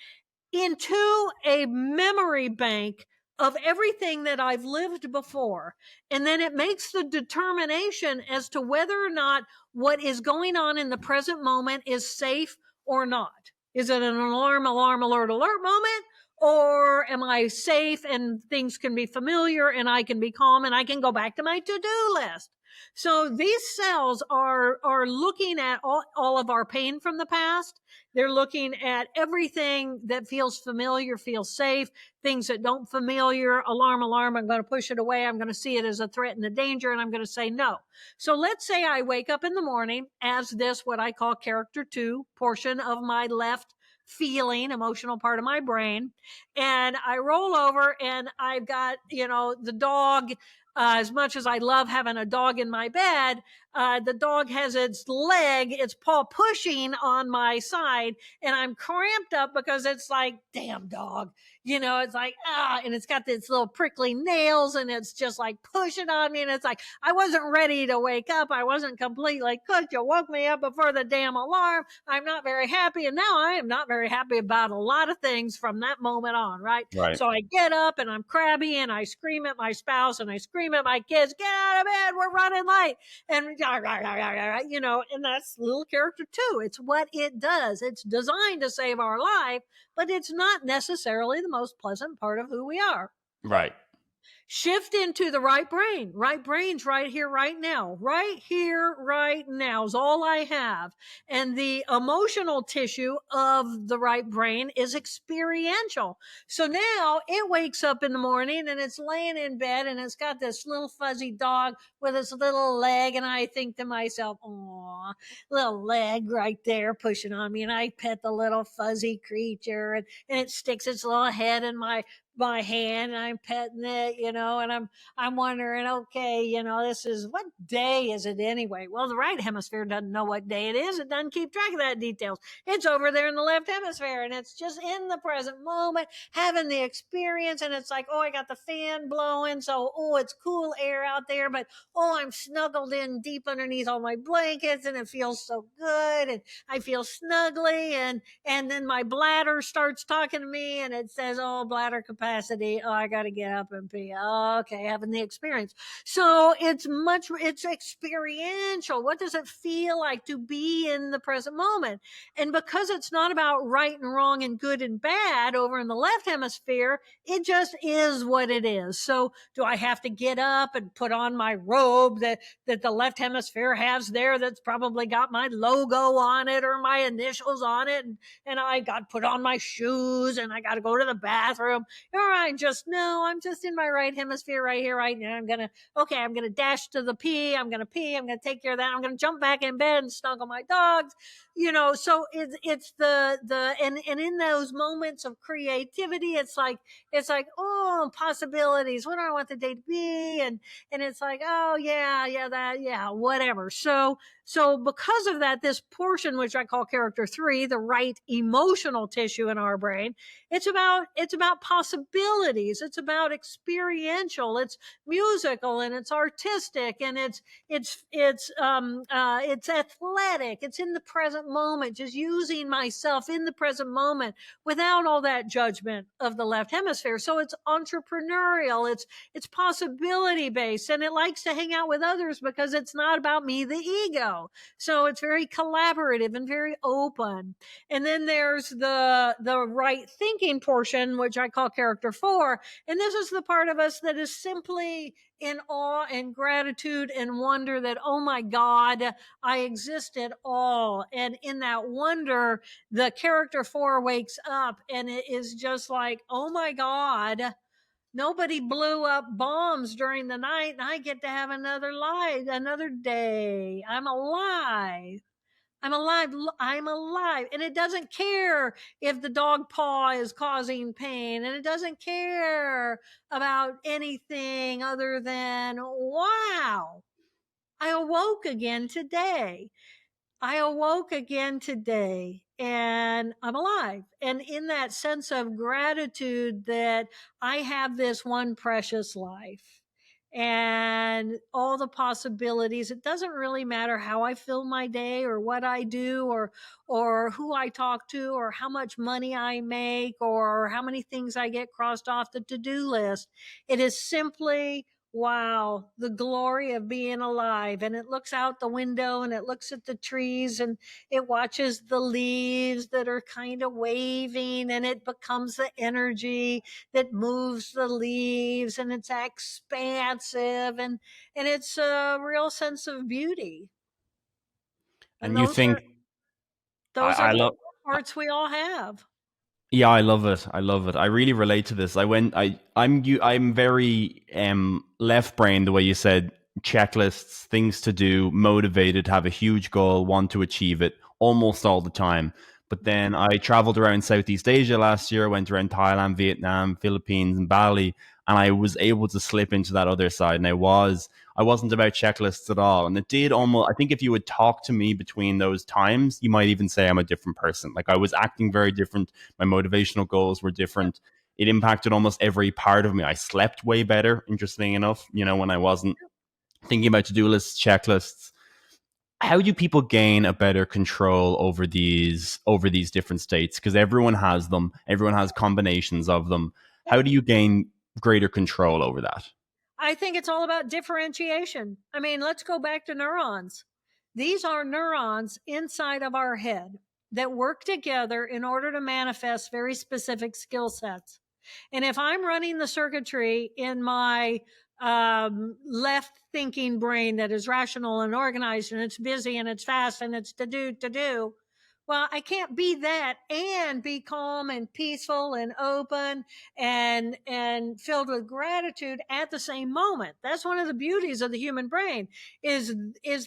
into a memory bank of everything that I've lived before. And then it makes the determination as to whether or not what is going on in the present moment is safe or not. Is it an alarm, alert moment? Or am I safe and things can be familiar and I can be calm and I can go back to my to-do list? So these cells are looking at all of our pain from the past. They're looking at everything that feels familiar, feels safe, things that don't familiar, alarm, I'm going to push it away. I'm going to see it as a threat and a danger, and I'm going to say no. So let's say I wake up in the morning as this, what I call character 2 portion of my left feeling, emotional part of my brain. And I roll over and I've got, the dog As much as I love having a dog in my bed, the dog has its paw pushing on my side, and I'm cramped up because it's like, damn dog, it's like, and it's got its little prickly nails, and it's just like pushing on me. And it's like, I wasn't ready to wake up. I wasn't completely cooked. You woke me up before the damn alarm. I'm not very happy. And now I am not very happy about a lot of things from that moment on, right? Right. So I get up and I'm crabby and I scream at my spouse and I scream at my kids, get out of bed, we're running late. And, and that's little character too. It's what it does. It's designed to save our life, but it's not necessarily the most pleasant part of who we are. Right. Shift into the right brain. Right brain's right here, right now. Right here, right now is all I have. And the emotional tissue of the right brain is experiential. So now it wakes up in the morning and it's laying in bed and it's got this little fuzzy dog with its little leg. And I think to myself, oh, little leg right there pushing on me. And I pet the little fuzzy creature and it sticks its little head in my hand and I'm petting it, and I'm wondering, okay, this is, what day is it anyway? Well, the right hemisphere doesn't know what day it is. It doesn't keep track of that details. It's over there in the left hemisphere and it's just in the present moment having the experience. And it's like, oh, I got the fan blowing. So, oh, it's cool air out there, but oh, I'm snuggled in deep underneath all my blankets and it feels so good. And I feel snuggly and then my bladder starts talking to me and it says, oh, bladder capacity. Oh, I got to get up and pee. Oh, okay, having the experience. So it's experiential. What does it feel like to be in the present moment? And because it's not about right and wrong and good and bad over in the left hemisphere, it just is what it is. So do I have to get up and put on my robe that the left hemisphere has there that's probably got my logo on it or my initials on it? And I got to put on my shoes and I got to go to the bathroom. Or I'm just in my right hemisphere right here, right now. I'm going to dash to the pee. I'm going to pee. I'm going to take care of that. I'm going to jump back in bed and snuggle my dogs, so it's and in those moments of creativity, it's like, oh, possibilities. What do I want the day to be? And it's like, oh yeah, whatever. So because of that, this portion, which I call character 3, the right emotional tissue in our brain, it's about possibilities. It's about experiential. It's musical and it's artistic and it's athletic. It's in the present moment, just using myself in the present moment without all that judgment of the left hemisphere. So it's entrepreneurial. It's possibility based, and it likes to hang out with others because it's not about me, the ego. So it's very collaborative and very open. And then there's the right thinking portion, which I call character 4. And this is the part of us that is simply in awe and gratitude and wonder that, oh my God, I exist at all. And in that wonder, the character 4 wakes up and it is just like, oh my God, nobody blew up bombs during the night and I get to have another day. I'm alive. I'm alive. I'm alive. And it doesn't care if the dog paw is causing pain. And it doesn't care about anything other than, wow, I awoke again today. And I'm alive. And in that sense of gratitude that I have this one precious life and all the possibilities, it doesn't really matter how I fill my day or what I do or who I talk to or how much money I make or how many things I get crossed off the to-do list. It is simply, wow, the glory of being alive. And it looks out the window and it looks at the trees and it watches the leaves that are kind of waving and it becomes the energy that moves the leaves and it's expansive and it's a real sense of beauty. And And you think those are I the love parts we all have. Yeah, I love it. I love it. I really relate to this. I'm very left brain, the way you said, checklists, things to do, motivated, have a huge goal, want to achieve it almost all the time. But then I traveled around Southeast Asia last year, went around Thailand, Vietnam, Philippines, and Bali, and I was able to slip into that other side. And I wasn't about checklists at all. And it did almost, I think if you would talk to me between those times, you might even say I'm a different person. Like I was acting very different. My motivational goals were different. It impacted almost every part of me. I slept way better, interestingly enough, when I wasn't thinking about to-do lists, checklists. How do people gain a better control over these different states? Because everyone has them, everyone has combinations of them. How do you gain greater control over that? I think it's all about differentiation. I mean, let's go back to neurons. These are neurons inside of our head that work together in order to manifest very specific skill sets. And if I'm running the circuitry in my left thinking brain that is rational and organized and it's busy and it's fast and it's to do, well, I can't be that and be calm and peaceful and open and filled with gratitude at the same moment. That's one of the beauties of the human brain is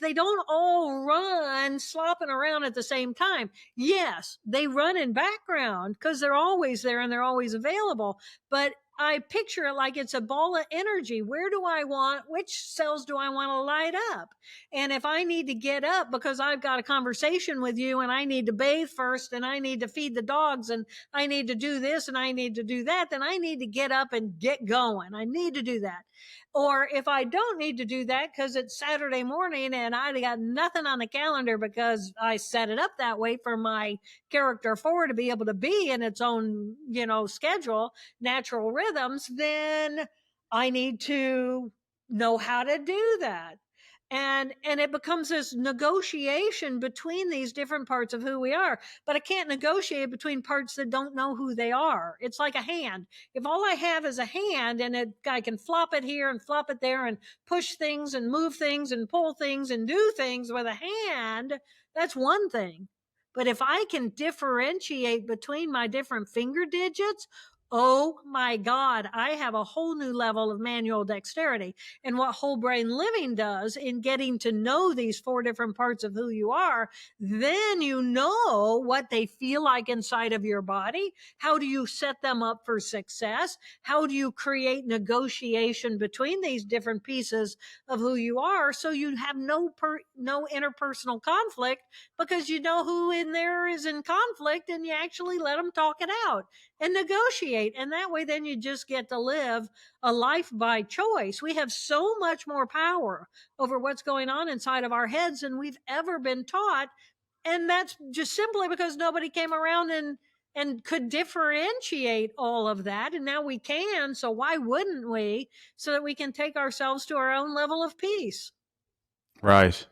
they don't all run slopping around at the same time. Yes, they run in background because they're always there and they're always available, but I picture it like it's a ball of energy. Which cells do I want to light up? And if I need to get up because I've got a conversation with you and I need to bathe first and I need to feed the dogs and I need to do this and I need to do that, then I need to get up and get going. I need to do that. Or if I don't need to do that because it's Saturday morning and I got nothing on the calendar because I set it up that way for my character 4 to be able to be in its own, schedule, natural rhythms, then I need to know how to do that. And it becomes this negotiation between these different parts of who we are, but I can't negotiate between parts that don't know who they are. It's like a hand. If all I have is a hand and I can flop it here and flop it there and push things and move things and pull things and do things with a hand, that's one thing. But if I can differentiate between my different finger digits, oh my God, I have a whole new level of manual dexterity. And what whole brain living does in getting to know these 4 different parts of who you are, then you know what they feel like inside of your body. How do you set them up for success? How do you create negotiation between these different pieces of who you are so you have no interpersonal conflict because you know who in there is in conflict and you actually let them talk it out and negotiate. And that way, then you just get to live a life by choice. We have so much more power over what's going on inside of our heads than we've ever been taught. And that's just simply because nobody came around and could differentiate all of that. And now we can. So why wouldn't we? So that we can take ourselves to our own level of peace. Right.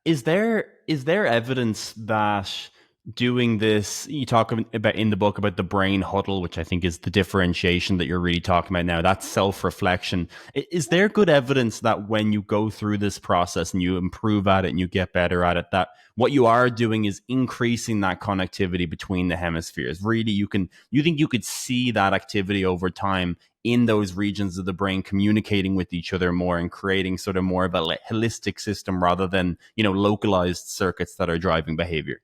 Is there evidence that doing this, you talk about in the book about the brain huddle, which I think is the differentiation that you're really talking about now, that's self-reflection. Is there good evidence that when you go through this process and you improve at it and you get better at it, that what you are doing is increasing that connectivity between the hemispheres? Really, you think you could see that activity over time in those regions of the brain communicating with each other more and creating sort of more of a holistic system rather than, localized circuits that are driving behavior?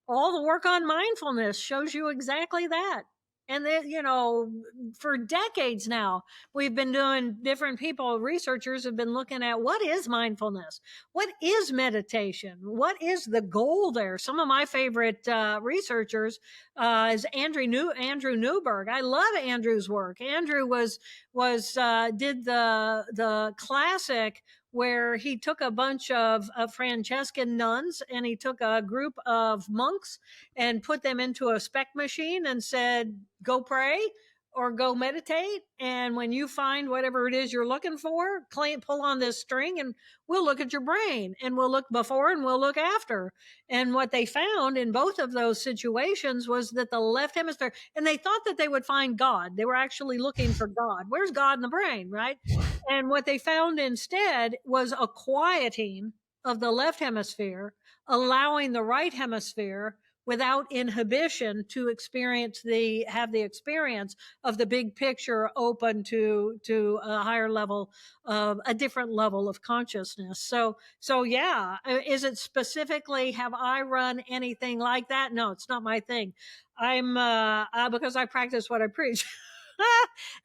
All the work on mindfulness shows you exactly that. And then, for decades now, we've been doing researchers have been looking at what is mindfulness? What is meditation? What is the goal there? Some of my favorite researchers is Andrew Newberg. I love Andrew's work. Andrew did the classic where he took a bunch of Franciscan nuns and he took a group of monks and put them into a spec machine and said, go pray or go meditate. And when you find whatever it is you're looking for, pull on this string and we'll look at your brain and we'll look before and we'll look after. And what they found in both of those situations was that the left hemisphere, and they thought that they would find God. They were actually looking for God. Where's God in the brain, right? And what they found instead was a quieting of the left hemisphere, allowing the right hemisphere without inhibition to have the experience of the big picture open to a higher level of a different level of consciousness. So yeah, is it specifically, have I run anything like that? No, it's not my thing. I'm because I practice what I preach.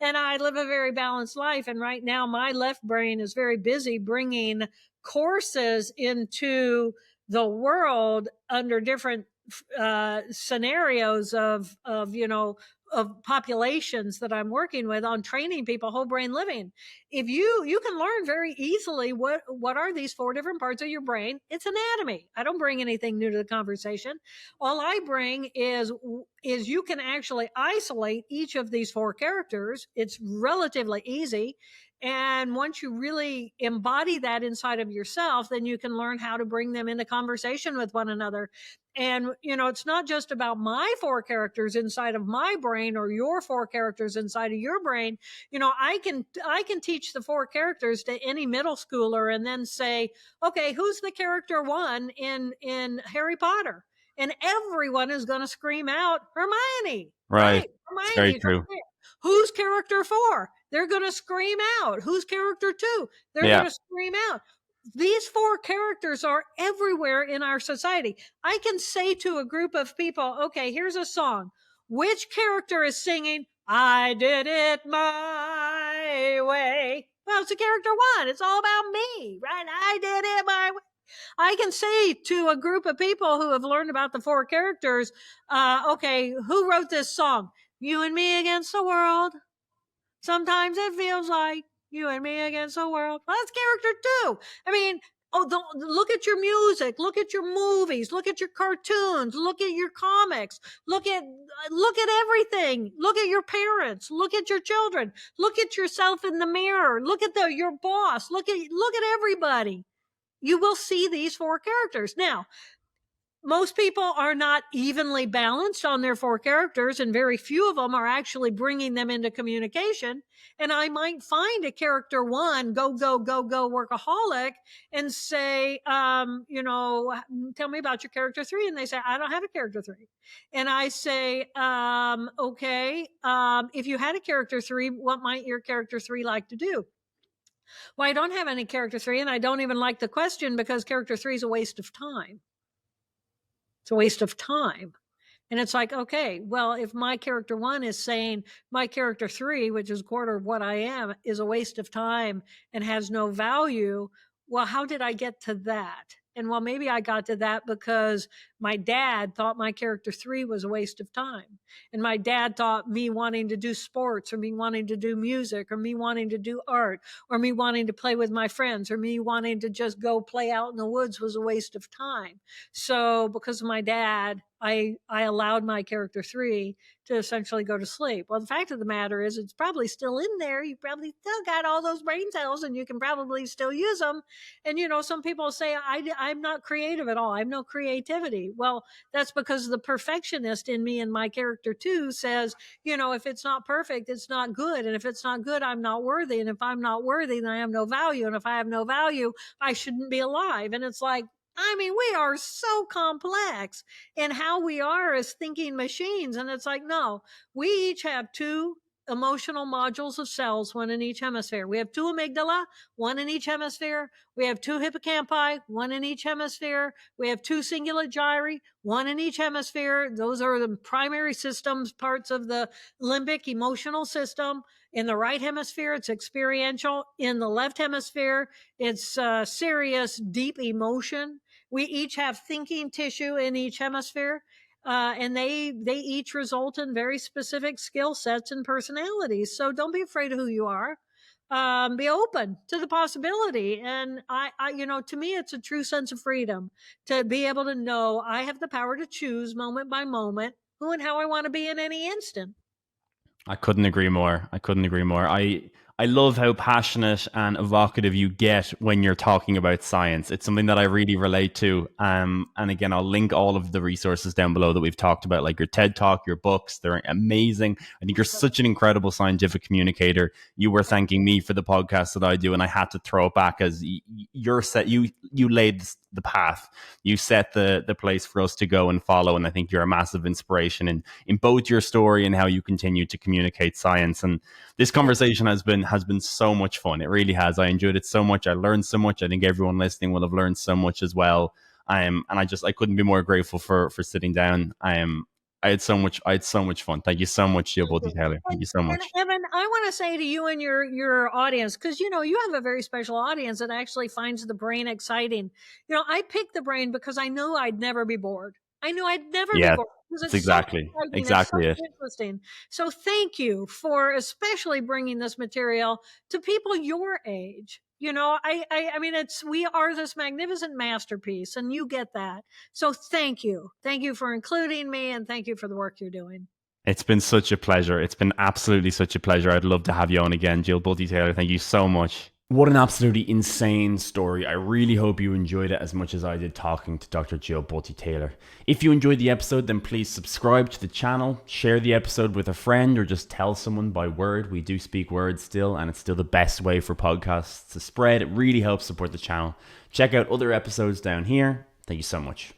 And I live a very balanced life. And right now, my left brain is very busy bringing courses into the world under different scenarios of of populations that I'm working with on training people whole brain living. If you can learn very easily what are these four different parts of your brain. It's anatomy. I don't bring anything new to the conversation. All I bring is you can actually isolate each of these four characters. It's relatively easy. And once you really embody that inside of yourself, then you can learn how to bring them into conversation with one another. And, it's not just about my four characters inside of my brain or your four characters inside of your brain. I can teach the four characters to any middle schooler and then say, okay, who's the character one in Harry Potter? And everyone is going to scream out Hermione. Right. It's very Hermione's true. right there. Who's character 4? They're going to scream out. Who's character 2? They're Yeah. going to scream out. These four characters are everywhere in our society. I can say to a group of people, okay, here's a song. Which character is singing, I did it my way? Well, it's a character 1. It's all about me, right? I did it my way. I can say to a group of people who have learned about the four characters, okay, who wrote this song? You and me against the world. Sometimes it feels like you and me against the world. Well, that's character 2. I mean, look at your music, look at your movies, look at your cartoons, look at your comics, look at everything. Look at your parents, look at your children, look at yourself in the mirror, look at your boss, look at everybody. You will see these four characters. Now, most people are not evenly balanced on their four characters, and very few of them are actually bringing them into communication. And I might find a character 1, go workaholic, and say, tell me about your character 3. And they say, I don't have a character 3. And I say, okay, if you had a character 3, what might your character 3 like to do? Well, I don't have any character 3, and I don't even like the question because character 3 is a waste of time. It's a waste of time. And it's like, okay, well, if my character 1 is saying my character 3, which is a quarter of what I am, is a waste of time and has no value, well, how did I get to that? And well, maybe I got to that because my dad thought my character 3 was a waste of time. And my dad thought me wanting to do sports, or me wanting to do music, or me wanting to do art, or me wanting to play with my friends, or me wanting to just go play out in the woods was a waste of time. So because of my dad, I allowed my character 3 to essentially go to sleep. Well, the fact of the matter is it's probably still in there. You probably still got all those brain cells and you can probably still use them. And, some people say, I'm not creative at all. I have no creativity. Well, that's because the perfectionist in me and my character 2 says, if it's not perfect, it's not good. And if it's not good, I'm not worthy. And if I'm not worthy, then I have no value. And if I have no value, I shouldn't be alive. And it's like, we are so complex in how we are as thinking machines. And it's like, no, we each have 2 emotional modules of cells, 1 in each hemisphere. We have 2 amygdala, 1 in each hemisphere. We have 2 hippocampi, 1 in each hemisphere. We have 2 cingulate gyri, 1 in each hemisphere. Those are the primary systems, parts of the limbic emotional system. In the right hemisphere, it's experiential. In the left hemisphere, it's serious, deep emotion. We each have thinking tissue in each hemisphere, and they each result in very specific skill sets and personalities. So don't be afraid of who you are. Be open to the possibility. And I, to me, it's a true sense of freedom to be able to know I have the power to choose moment by moment who and how I want to be in any instant. I couldn't agree more. I I love how passionate and evocative you get when you're talking about science. It's something that I really relate to. And again, I'll link all of the resources down below that we've talked about, like your TED Talk, your books. They're amazing. I think you're such an incredible scientific communicator. You were thanking me for the podcast that I do, and I had to throw it back as you laid the path. You set the place for us to go and follow, and I think you're a massive inspiration in both your story and how you continue to communicate science. And this conversation has been so much fun. It really has. I enjoyed it so much. I learned so much. I think everyone listening will have learned so much as well. And I couldn't be more grateful for sitting down. I had so much fun. Thank you so much, Bolte Taylor. Thank you so And much. Evan, I want to say to you and your audience, because you have a very special audience that actually finds the brain exciting. I picked the brain because I knew I'd never be bored. I knew I'd never be Yeah, bored because that's it's so exactly exciting. It's so exactly it. interesting. So thank you for especially bringing this material to people your age. I mean, we are this magnificent masterpiece, and you get that. So thank you for including me, and thank you for the work you're doing. It's been such a pleasure. It's been absolutely such a pleasure. I'd love to have you on again, Jill Bolte Taylor. Thank you so much. What an absolutely insane story. I really hope you enjoyed it as much as I did talking to Dr. Jill Bolte Taylor. If you enjoyed the episode, then please subscribe to the channel, share the episode with a friend, or just tell someone by word. We do speak words still, and it's still the best way for podcasts to spread. It really helps support the channel. Check out other episodes down here. Thank you so much.